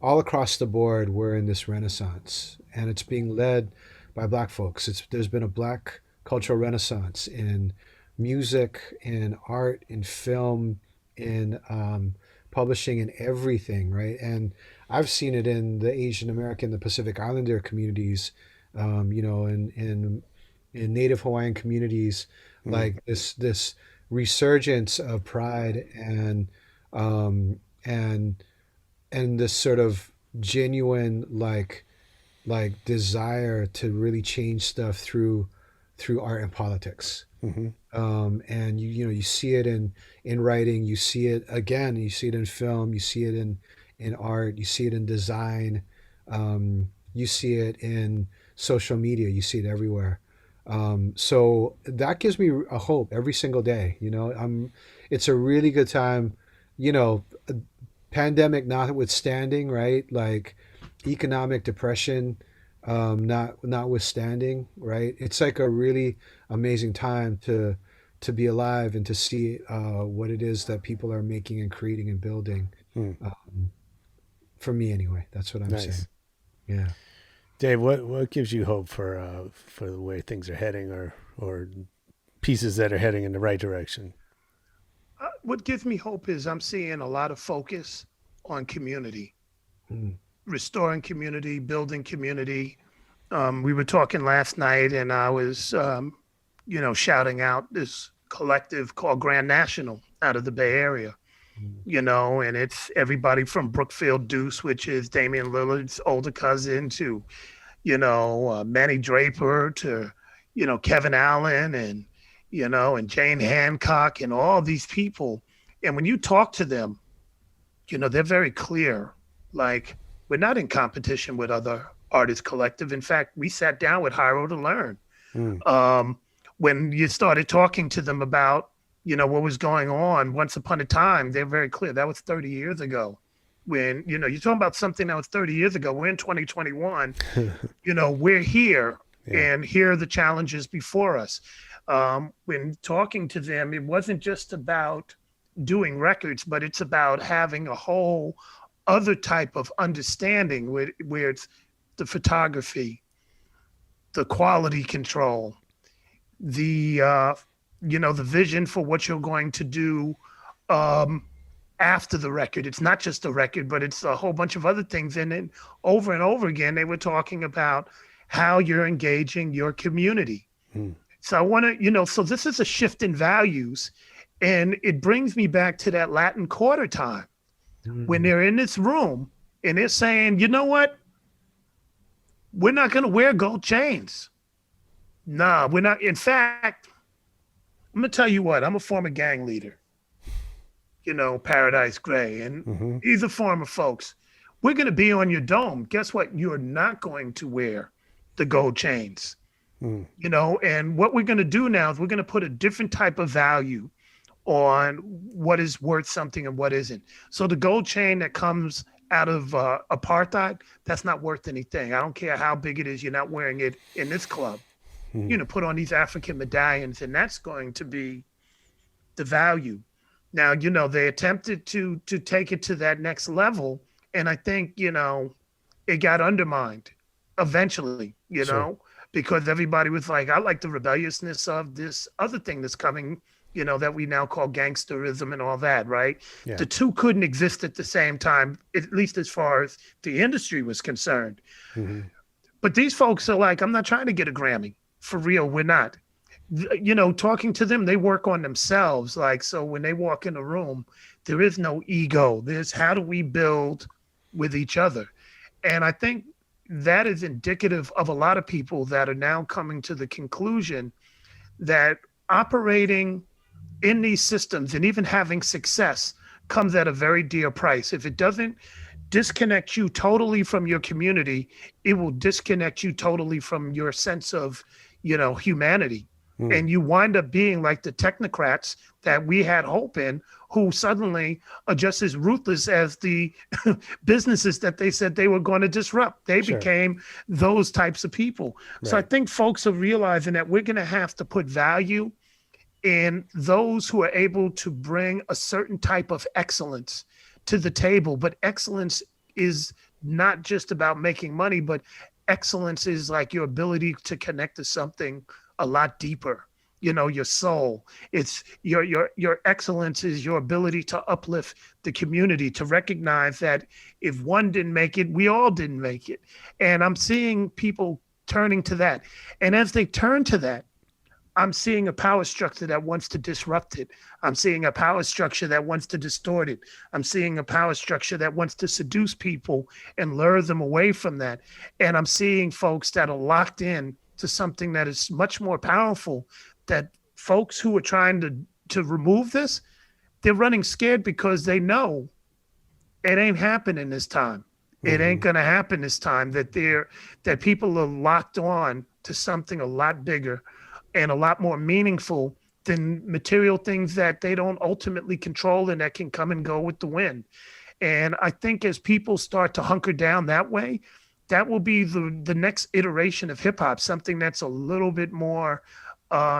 all across the board, we're in this renaissance, and it's being led by Black folks. There's been a Black cultural renaissance in music, in art, in film, in publishing, in everything, right? And I've seen it in the Asian American, the Pacific Islander communities, in Native Hawaiian communities, like this resurgence of pride and this sort of genuine like desire to really change stuff through art and politics. And you see it in writing, you see it again, you see it in film, you see it in art, you see it in design, you see it in social media, you see it everywhere. So that gives me a hope every single day. It's a really good time, pandemic notwithstanding, right? Like economic depression, notwithstanding, right? It's like a really amazing time to be alive and to see what it is that people are making and creating and building. For me, anyway, that's what I'm saying. Yeah. Dave, what gives you hope for the way things are heading, or pieces that are heading in the right direction? What gives me hope is I'm seeing a lot of focus on community, restoring community, building community. We were talking last night, and I was, shouting out this collective called Grand National out of the Bay Area. And it's everybody from Brookfield Deuce, which is Damian Lillard's older cousin, to, Manny Draper, to, Kevin Allen, and, and Jane Hancock, and all these people. And when you talk to them, they're very clear. Like, we're not in competition with other artists collective. In fact, we sat down with Hyro to learn. When you started talking to them about, what was going on once upon a time, they're very clear. That was 30 years ago. When, you're talking about something that was 30 years ago. We're in 2021. We're here, and here are the challenges before us. When talking to them, it wasn't just about doing records, but it's about having a whole other type of understanding where it's the photography, the quality control, the the vision for what you're going to do after the record. It's not just a record, but it's a whole bunch of other things. And then over and over again, they were talking about how you're engaging your community. So I want to, so this is a shift in values. And it brings me back to that Latin Quarter time when they're in this room and they're saying, you know what? We're not going to wear gold chains. Nah, we're not. In fact, I'm going to tell you what, I'm a former gang leader, Paradise Gray, and these are former folks. We're going to be on your dome. Guess what? You're not going to wear the gold chains, and what we're going to do now is we're going to put a different type of value on what is worth something and what isn't. So the gold chain that comes out of apartheid, that's not worth anything. I don't care how big it is. You're not wearing it in this club. Put on these African medallions, and that's going to be the value. Now, they attempted to take it to that next level, and I think, it got undermined eventually, because everybody was like, I like the rebelliousness of this other thing that's coming, that we now call gangsterism and all that, right? Yeah. The two couldn't exist at the same time, at least as far as the industry was concerned. But these folks are like, I'm not trying to get a Grammy. For real, we're not. Talking to them, they work on themselves. Like, so when they walk in a room, there is no ego. There's how do we build with each other? And I think that is indicative of a lot of people that are now coming to the conclusion that operating in these systems and even having success comes at a very dear price. If it doesn't disconnect you totally from your community, it will disconnect you totally from your sense of humanity. And you wind up being like the technocrats that we had hope in, who suddenly are just as ruthless as the businesses that they said they were going to disrupt. They became those types of people. Right. So I think folks are realizing that we're going to have to put value in those who are able to bring a certain type of excellence to the table. But excellence is not just about making money, but excellence is like your ability to connect to something a lot deeper, your soul. It's your excellence is your ability to uplift the community, to recognize that if one didn't make it, we all didn't make it. And I'm seeing people turning to that. And as they turn to that, I'm seeing a power structure that wants to disrupt it. I'm seeing a power structure that wants to distort it. I'm seeing a power structure that wants to seduce people and lure them away from that. And I'm seeing folks that are locked in to something that is much more powerful, that folks who are trying to remove this, they're running scared because they know it ain't happening this time. It ain't going to happen this time. That people are locked on to something a lot bigger and a lot more meaningful than material things that they don't ultimately control and that can come and go with the wind. And I think as people start to hunker down that way, that will be the next iteration of hip hop, something that's a little bit more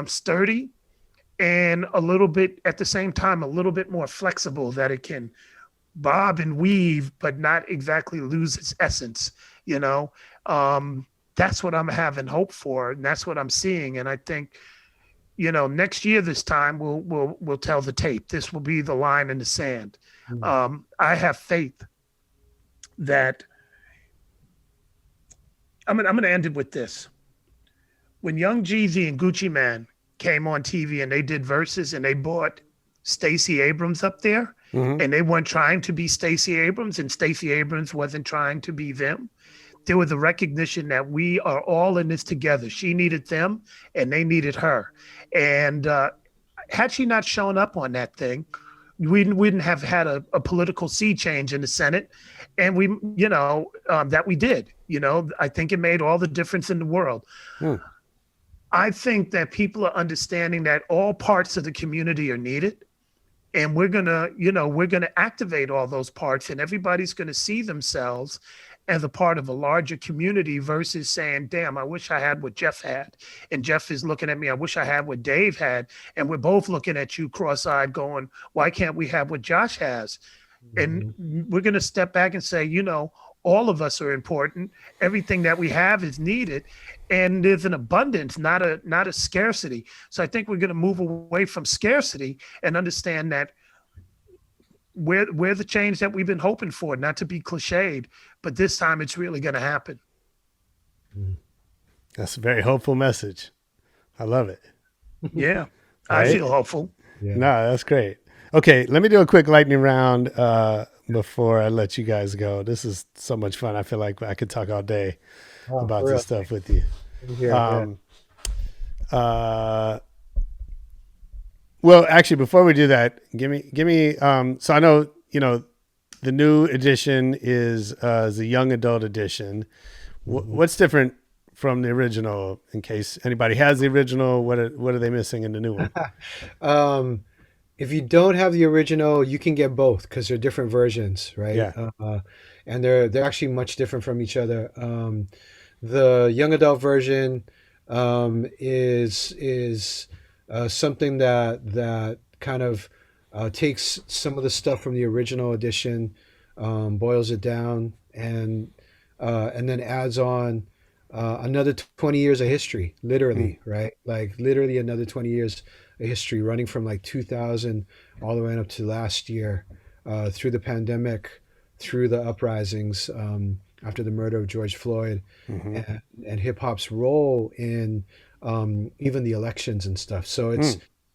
sturdy and a little bit, at the same time, a little bit more flexible, that it can bob and weave, but not exactly lose its essence. That's what I'm having hope for, and that's what I'm seeing. And I think, next year this time we'll tell the tape. This will be the line in the sand. I have faith that I'm gonna end it with this. When Young Jeezy and Gucci Mane came on TV and they did verses and they brought Stacey Abrams up there, and they weren't trying to be Stacey Abrams and Stacey Abrams wasn't trying to be them. There was a recognition that we are all in this together. She needed them and they needed her. And had she not shown up on that thing, we wouldn't have had a political sea change in the Senate. And that we did. I think it made all the difference in the world. I think that people are understanding that all parts of the community are needed. And we're gonna activate all those parts, and everybody's gonna see themselves as a part of a larger community versus saying, damn, I wish I had what Jeff had. And Jeff is looking at me, I wish I had what Dave had. And we're both looking at you cross-eyed going, why can't we have what Josh has? And we're going to step back and say, all of us are important. Everything that we have is needed. And there's an abundance, not a scarcity. So I think we're going to move away from scarcity and understand that we're the change that we've been hoping for, not to be cliched, but this time it's really going to happen. That's a very hopeful message. I love it. Yeah, Right? I feel hopeful. Yeah. No, that's great. Okay, let me do a quick lightning round before I let you guys go. This is so much fun. I feel like I could talk all day about for this real. stuff with you. Well, actually, before we do that, give me. So I know the new edition is the young adult edition. What's different from the original? In case anybody has the original, what are they missing in the new one? If you don't have the original, you can get both because they're different versions, right? Yeah. And they're actually much different from each other. The young adult version is something that kind of takes some of the stuff from the original edition, boils it down, and then adds on another 20 years of history, literally, right? Like literally another 20 years of history, running from like 2000 all the way up to last year, through the pandemic, through the uprisings after the murder of George Floyd, and hip hop's role in even the elections and stuff. So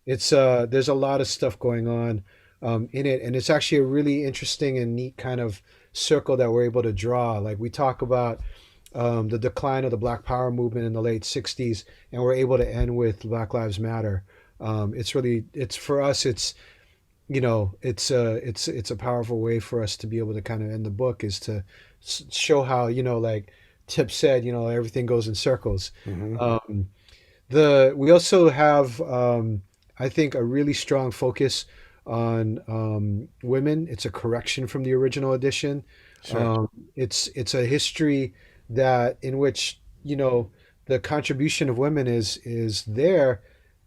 it's there's a lot of stuff going on in it, and it's actually a really interesting and neat kind of circle that we're able to draw. Like we talk about the decline of the Black Power movement in the late 60s, and we're able to end with Black Lives Matter. It's for us, it's a powerful way for us to be able to kind of end the book, is to show how, like Tip said, everything goes in circles. We also have, I think, a really strong focus on women. It's a correction from the original edition. Sure. It's a history in which the contribution of women is there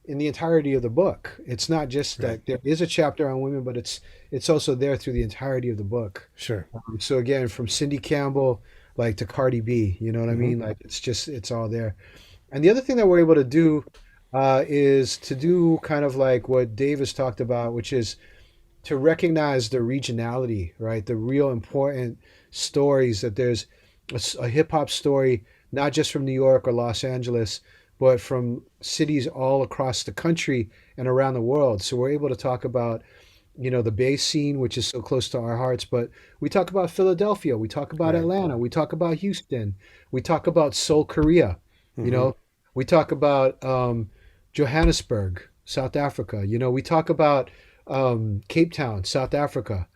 in the entirety of the book. It's not just that there is a chapter on women, but it's also there through the entirety of the book. Sure. So again, from Cindy Campbell like to Cardi B, you know what I mean? Like it's all there. And the other thing that we're able to do is to do kind of like what Dave has talked about, which is to recognize the regionality, right? The real important stories, that there's a hip hop story, not just from New York or Los Angeles, but from cities all across the country and around the world. So we're able to talk about, the Bay scene, which is so close to our hearts, but we talk about Philadelphia, we talk about Atlanta, we talk about Houston, we talk about Seoul, Korea, we talk about Johannesburg, South Africa, we talk about Cape Town, South Africa,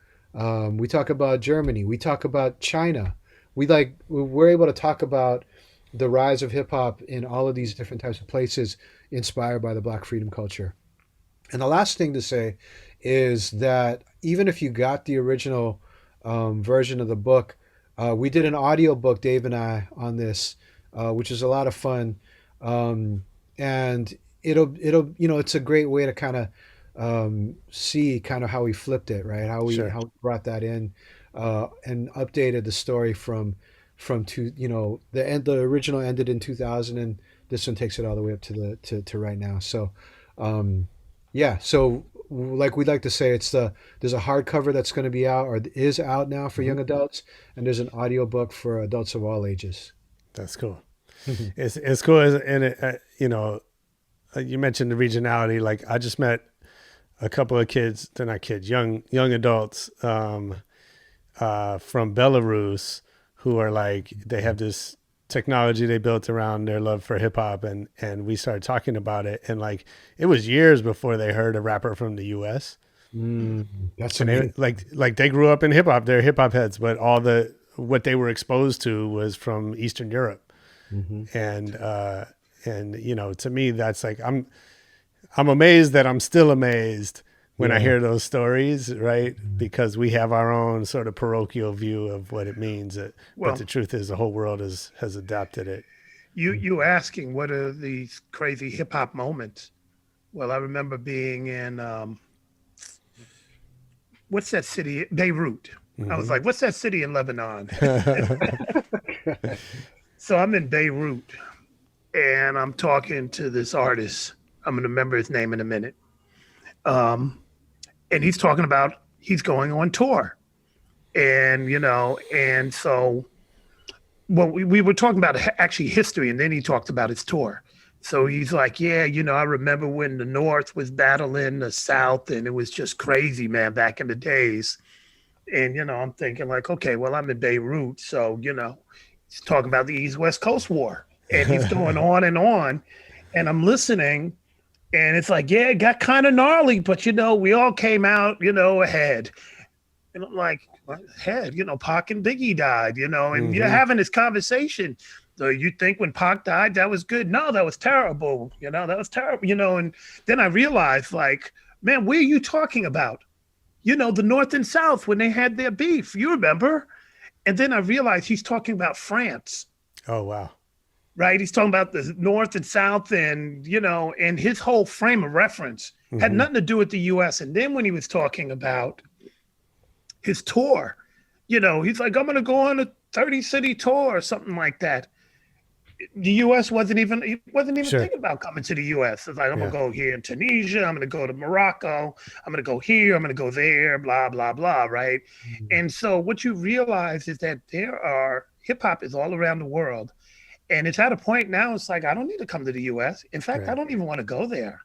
we talk about Germany, we talk about China, we're able to talk about the rise of hip hop in all of these different types of places inspired by the Black freedom culture. And the last thing to say is that even if you got the original version of the book, we did an audio book, Dave and I, on this, which is a lot of fun. And it'll it's a great way to kind of see kind of how we flipped it, right? How we brought that in and updated the story from the original ended in 2000, and this one takes it all the way up to right now. So so like we'd like to say, there's a hardcover that's going to be out or is out now for young adults, and there's an audio book for adults of all ages. That's cool. It's cool, and you mentioned the regionality. Like, I just met a couple of kids, they're not kids, young adults from Belarus, who are like, they have this technology they built around their love for hip hop, and we started talking about it, and like, it was years before they heard a rapper from the US. That's amazing. Like they grew up in hip hop, they're hip hop heads, but what they were exposed to was from Eastern Europe. And to me, that's like, I'm amazed that I'm still amazed when I hear those stories, right? Because we have our own sort of parochial view of what it means. But the truth is, the whole world has adapted it. You asking what are these crazy hip hop moments? Well, I remember being in what's that city? Beirut. I was like, what's that city in Lebanon? So I'm in Beirut, and I'm talking to this artist. I'm going to remember his name in a minute. And he's talking about he's going on tour. And, and so, well, we were talking about actually history, and then he talked about his tour. So he's like, I remember when the North was battling the South, and it was just crazy, man, back in the days. And, I'm thinking like, okay, well, I'm in Beirut, so, he's talking about the East-West Coast War, and he's going on, and I'm listening, and it's like, it got kind of gnarly, but we all came out, ahead. And I'm like, ahead, Pac and Biggie died, and you're having this conversation. So you think when Pac died, that was good? No, that was terrible. That was terrible, and then I realized, like, man, where are you talking about? The North and South, when they had their beef, you remember? And then I realized he's talking about France. Oh, wow. Right? He's talking about the North and South, and, and his whole frame of reference had nothing to do with the U.S. And then when he was talking about his tour, he's like, I'm going to go on a 30-city tour or something like that. The U.S. wasn't even thinking about coming to the U.S. It's like, I'm going to go here in Tunisia. I'm going to go to Morocco. I'm going to go here. I'm going to go there, blah, blah, blah, right? And so what you realize is that hip hop is all around the world. And it's at a point now, it's like, I don't need to come to the U.S. In fact, I don't even want to go there.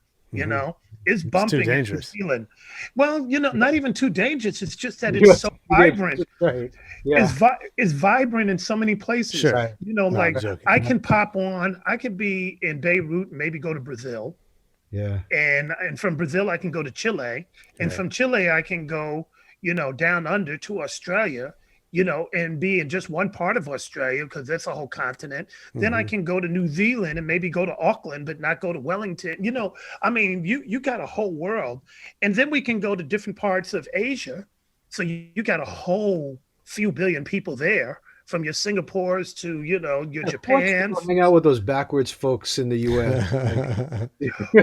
It's bumping into the ceiling. Well, not even too dangerous. It's just that it's so vibrant. Right. Yeah. It's vibrant in so many places. Sure. Right. I can pop on. I could be in Beirut and maybe go to Brazil. Yeah. And from Brazil, I can go to Chile. And from Chile, I can go, down under to Australia, and be in just one part of Australia, because that's a whole continent. Then I can go to New Zealand and maybe go to Auckland, but not go to Wellington. You got a whole world. And then we can go to different parts of Asia. So you got a whole few billion people there, from your Singapores to, your Japans. Hang out with those backwards folks in the U.S.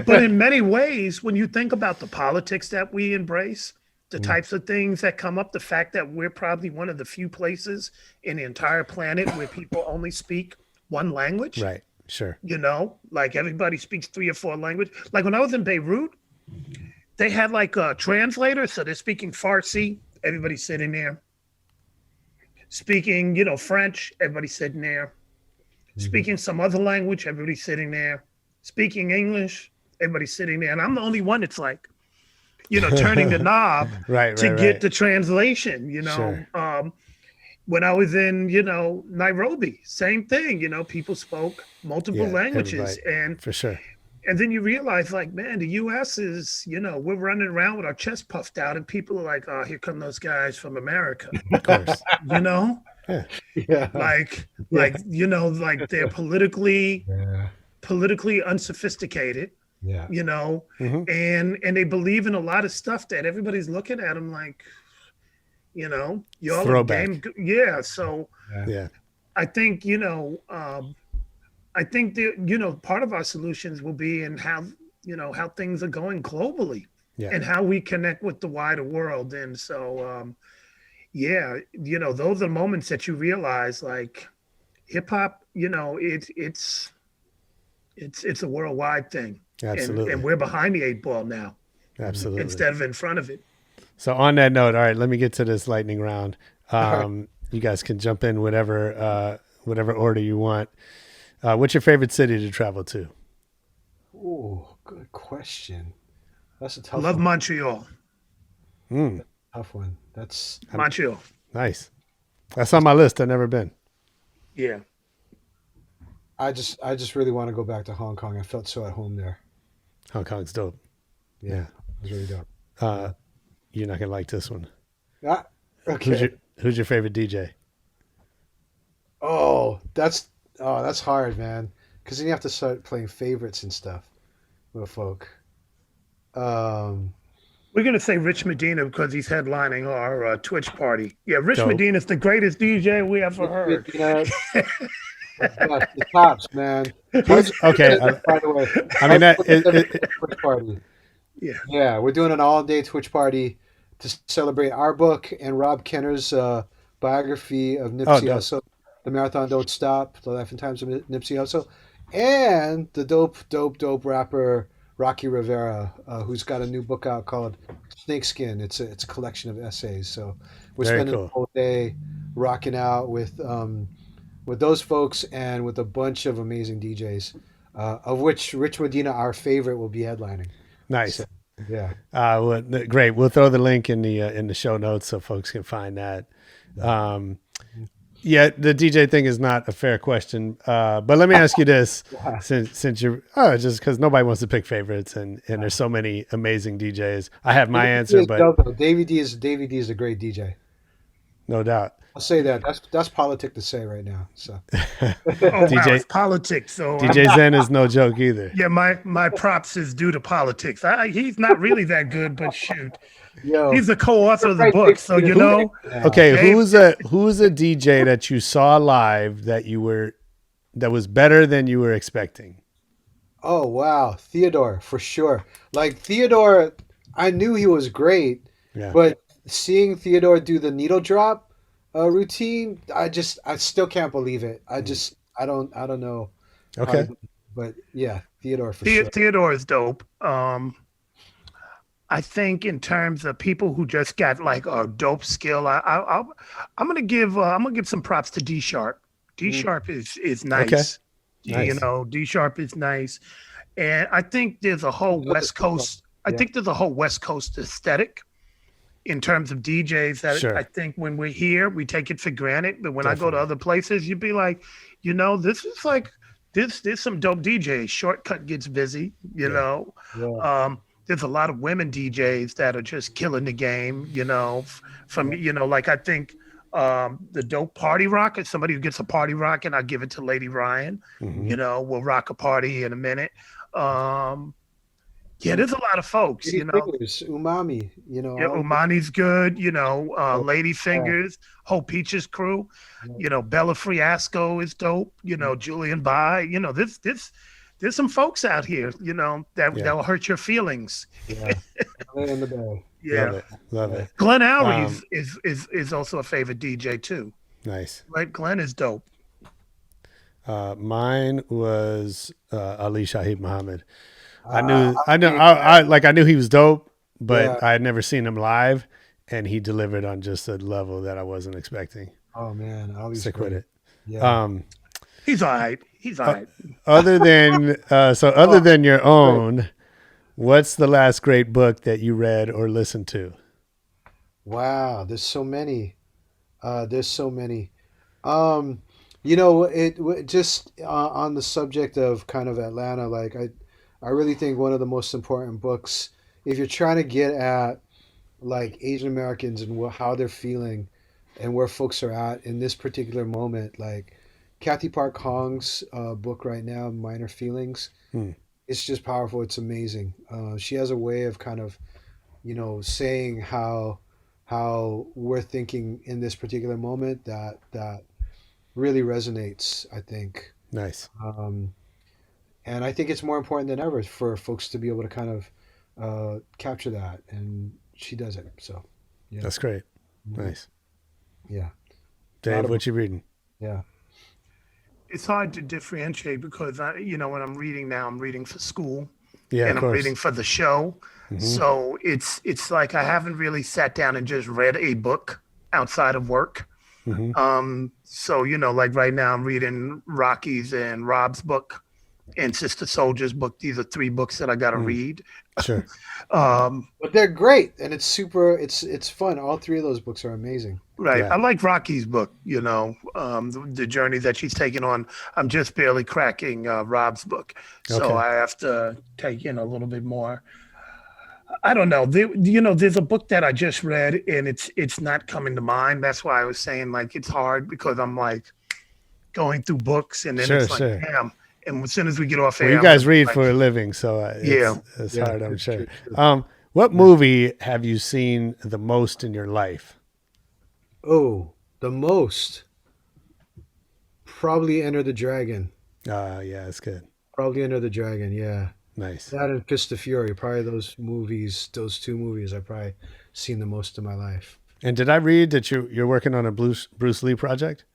But in many ways, when you think about the politics that we embrace, the types of things that come up, the fact that we're probably one of the few places in the entire planet where people only speak one language. Right. Sure. Like everybody speaks 3 or 4 languages. Like when I was in Beirut, they had like a translator. So they're speaking Farsi. Everybody's sitting there. Speaking, French. Everybody's sitting there. Speaking some other language. Everybody's sitting there. Speaking English. Everybody's sitting there. And I'm the only one that's like, turning the knob to get the translation, Sure. When I was in, Nairobi, same thing, people spoke multiple languages. And for sure. And then you realize, like, man, the U.S. is, we're running around with our chest puffed out, and people are like, oh, here come those guys from America. Of course. Yeah. like Yeah. like they're politically Yeah. unsophisticated, Yeah. Mhm. and they believe in a lot of stuff that everybody's looking at them like, y'all are Throwback. yeah. So Yeah. I think I think that part of our solutions will be in how things are going globally Yeah. and how we connect with the wider world. And so yeah, those are moments that you realize like hip hop, it's a worldwide thing. Absolutely. And we're behind the eight ball now Absolutely. instead of in front of it. So on that note, all right, let me get to this lightning round. You guys can jump in whatever order you want. What's your favorite city to travel to? Oh, good question. That's a I tough love one. Montreal. Tough one. That's Montreal. Nice. That's on my list. I've never been. Yeah. I just really want to go back to Hong Kong. I felt so at home there. Hong Kong's dope. Yeah. It was really dope. You're not gonna like this one. Ah, okay. Who's your favorite DJ? That's hard, man. Because then you have to start playing favorites and stuff with folk. We're going to say Rich Medina because he's headlining our Twitch party. Yeah, Rich Dope. Medina's the greatest DJ we ever heard. You know, the tops, man. Okay. By the way, I mean, Twitch party. Yeah. Yeah, we're doing an all-day Twitch party to celebrate our book and Rob Kenner's biography of Nipsey dope. Hussle, The Marathon Don't Stop, The Life and Times of Nipsey Hussle, and the dope rapper Rocky Rivera, who's got a new book out called Snakeskin. It's a collection of essays. So we're Very spending cool. the whole day rocking out with those folks and with a bunch of amazing DJs, of which Rich Medina, our favorite, will be headlining. nice. So, yeah. Well, great. We'll throw the link in the show notes so folks can find that. Yeah, the DJ thing is not a fair question, but let me ask you this: since you're just because nobody wants to pick favorites, and there's so many amazing DJs. I have my answer, but Davey D is a great DJ. no doubt. I'll say that. That's politic to say right now. So Oh, wow, DJ it's politics. So DJ Zen is no joke either. yeah, my props is due to politics. He's not really that good, but shoot, yo, he's the co-author of the book. So Okay, Dave- who's a DJ that you saw live that was better than you were expecting? Oh wow, Theodore for sure. Like Theodore, I knew he was great, Yeah. but seeing Theodore do the needle drop routine, I still can't believe it. I don't know. Okay. But yeah, Theodore for sure. Theodore is dope. I think in terms of people who just got like a dope skill, I'm gonna give some props to D Sharp. D Sharp is nice. Okay. Nice. D Sharp is nice, and I think there's a whole West Coast. I think there's a whole West Coast aesthetic in terms of DJs that Sure. I think when we're here we take it for granted, but when I go to other places, you'd be like, this is like there's some dope DJs. Shortcut gets busy, Yeah. There's a lot of women DJs that are just killing the game, from, like I think the dope party rock is somebody who gets a party rock, and I'll give it to Lady Ryan, we'll rock a party in a minute. Yeah, there's a lot of folks, Fingers, Umami, Yeah, Umani's good, Lady Fingers, Whole Peaches crew, Bella Friasco is dope, Julian Bai, there's some folks out here, that'll hurt your feelings. Yeah. In the bay. Yeah. Love it. Glenn Oury is also a favorite DJ too. Nice. Right? Glenn is dope. Mine was Ali Shaheed Muhammad. I knew he was dope, but I had never seen him live, and he delivered on just a level that I wasn't expecting. Oh man, Ali's Sick with great. it. Yeah. He's all right. Other than your own, what's the last great book that you read or listened to? Wow, there's so many. On the subject of kind of Atlanta, like I really think one of the most important books, if you're trying to get at like Asian Americans and how they're feeling and where folks are at in this particular moment. Like Kathy Park Hong's book right now, Minor Feelings. It's just powerful. It's amazing. She has a way of kind of, saying how we're thinking in this particular moment that really resonates, I think. Nice. And I think it's more important than ever for folks to be able to kind of capture that, and she does it. So, yeah. That's great. Nice. Yeah. Dave, what you reading? Yeah. It's hard to differentiate because when I'm reading now, I'm reading for school, Yeah, and of I'm course. reading for the show. So it's like I haven't really sat down and just read a book outside of work. So like right now I'm reading Rocky's and Rob's book and Sister Soldier's book. These are 3 books that I got to read. Sure. But they're great, and it's fun. All 3 of those books are amazing. Right. Yeah. I like Rocky's book, the journey that she's taking on. I'm just barely cracking Rob's book. So Okay. I have to take in a little bit more. I don't know. There's a book that I just read and it's not coming to mind. That's why I was saying like it's hard because I'm like going through books and then Sure, it's like, sure. damn. And as soon as we get off air, Well, you I'm guys gonna be read like, for a living, so it's Yeah, hard, I'm it's sure. true. What movie have you seen the most in your life? Oh, the most. Probably Enter the Dragon. Yeah, it's good. Probably Enter the Dragon, yeah. Nice. That and Fist of Fury. Probably those 2 movies I've probably seen the most in my life. And did I read that you're working on a Bruce Lee project?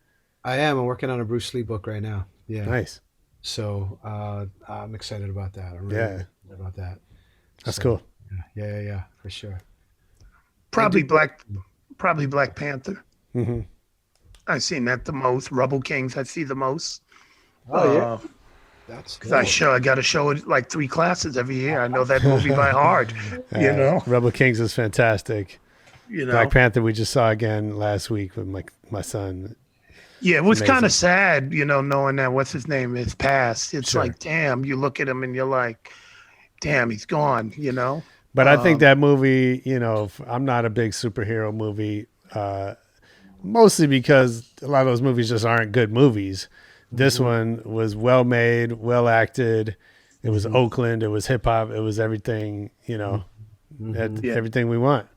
I am. I'm working on a Bruce Lee book right now. Yeah. Nice. So I'm excited about that. I'm really excited about that. That's So, cool. Yeah, for sure. probably Black Panther. Mm-hmm. I've seen that the most. Rebel Kings I see the most. Oh, yeah. That's cool. I got to show it like 3 classes every year. I know that movie by heart. Rebel Kings is fantastic. Black Panther we just saw again last week with my son. Yeah, it was Amazing. kind of sad, knowing that what's his name is passed. It's Sure. like, damn, you look at him and you're like, damn, he's gone, But I think that movie, I'm not a big superhero movie, mostly because a lot of those movies just aren't good movies. This one was well made, well acted. It was Oakland. It was hip hop. It was everything, everything we want.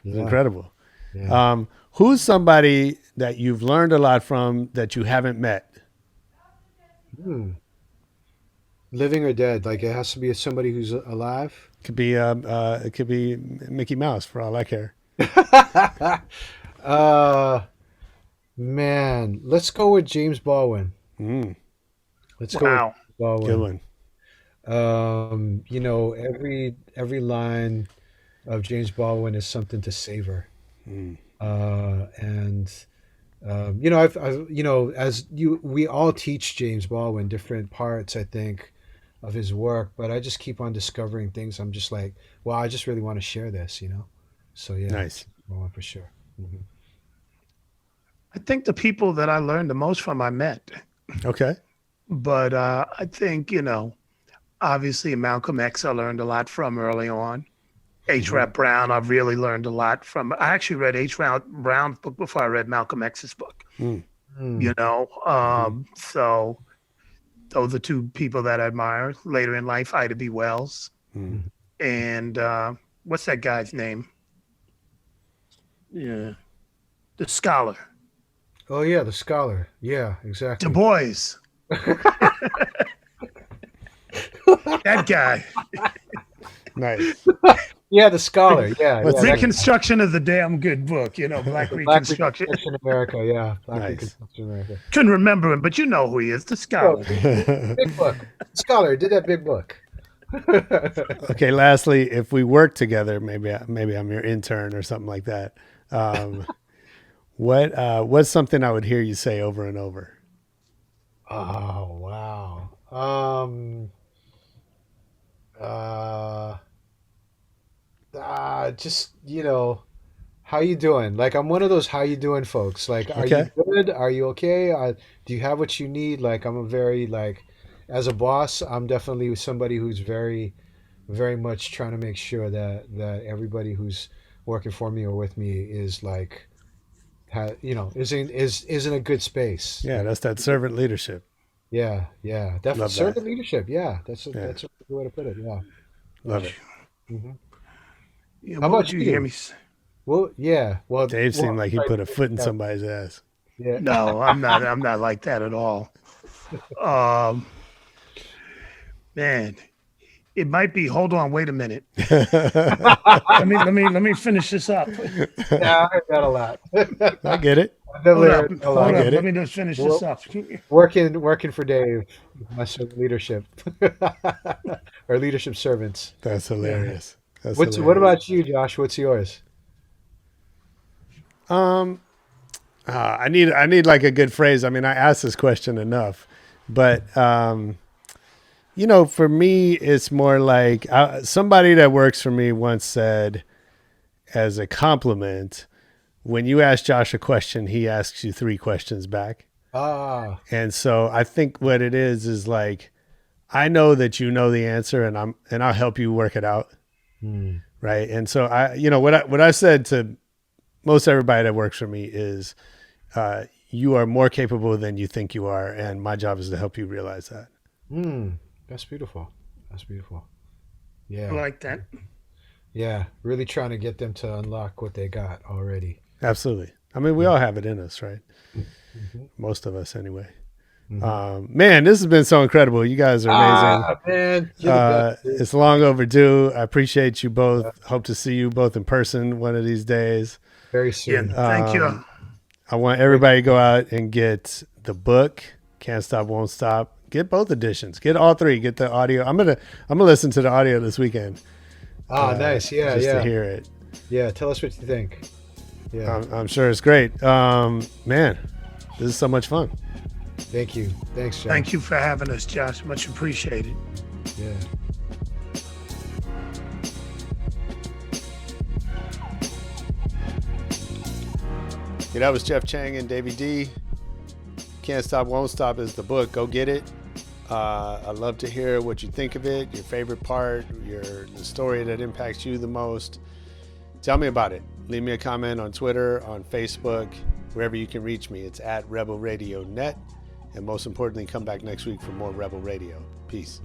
It was incredible. Yeah. Who's somebody that you've learned a lot from that you haven't met? Living or dead? Like it has to be somebody who's alive? It could be Mickey Mouse for all I care. Man, let's go with James Baldwin. Let's go Wow. with Baldwin. Good one. Every line of James Baldwin is something to savor. We all teach James Baldwin different parts, I think, of his work, but I just keep on discovering things. I'm just like, well, I just really want to share this, So yeah, Nice. Baldwin for sure. I think the people that I learned the most from I met. Okay. But I think, obviously Malcolm X I learned a lot from early on. H. Rap Brown I really learned a lot from. I actually read H. Rap Brown's book before I read Malcolm X's book. So those are 2 people that I admire. Later in life, Ida B. Wells. And what's that guy's name? Yeah. The scholar. Oh yeah, the scholar. Yeah, exactly. Du Bois. That guy. Nice. Yeah, the scholar. Yeah. What's yeah, Reconstruction is a damn good book. Black Reconstruction. Reconstruction America. Yeah, Black Nice. Reconstruction America. Couldn't remember him, but you know who he is. The scholar. Big book. Scholar did that big book. Okay. Lastly, if we work together, maybe I'm your intern or something like that. What's something I would hear you say over and over? Oh wow. Just how you doing? Like I'm one of those how you doing folks. Like, are Okay. you good? Are you okay? Do you have what you need? Like I'm a very as a boss, I'm definitely somebody who's very, very much trying to make sure that everybody who's working for me or with me is like is in a good space. Yeah, that's that servant leadership. Yeah, definitely Love servant that. leadership. Yeah, that's a good way to put it. Yeah. Love it. Yeah, How what about would you you? hear me? Well, yeah. Well, Dave seemed like he put a foot in yeah. somebody's ass. Yeah. No, I'm not. I'm not like that at all. Man, it might be. Hold on, wait a minute. let me finish this up. Yeah, I heard that a lot. I get it. I've never Hold up, heard a hold lot. up. get it. Let me just finish this up. Working for Dave, my servant leadership, or leadership servants. That's hilarious. That's What hilarious. about you, Josh? What's yours? I need like a good phrase. I mean, I asked this question enough, but for me, it's more like somebody that works for me once said, as a compliment, when you ask Josh a question, he asks you 3 questions back. Ah, And so I think what it is like, I know that you know the answer, and I'll help you work it out. Right. And so what I said to most everybody that works for me is, you are more capable than you think you are, and my job is to help you realize that. that's beautiful. That's beautiful. I Yeah, like that. yeah. Really trying to get them to unlock what they got already. Absolutely. I mean, we all have it in us, right? Most of us, anyway. Man, this has been so incredible. You guys are amazing. Man, you're the best, dude. It's long overdue. I appreciate you both. Hope to see you both in person one of these days. Very Yeah, soon. thank you. I want everybody to go out and get the book, Can't Stop, Won't Stop. Get both editions. Get all 3. Get the audio. I'm gonna listen to the audio this weekend. Nice. Yeah, just yeah. to hear it. Yeah, tell us what you think. Yeah, I'm sure it's great. Man, this is so much fun. thank you. Thanks, John. Thank you for having us, Josh. Much appreciated. Yeah. Yeah, that was Jeff Chang and Davey D. Can't Stop, Won't Stop is the book. Go get it. I'd love to hear what you think of it, your favorite part, the story that impacts you the most. Tell me about it. Leave me a comment on Twitter, on Facebook, wherever you can reach me. It's at Rebel Radio Net. And most importantly, come back next week for more Rebel Radio. Peace.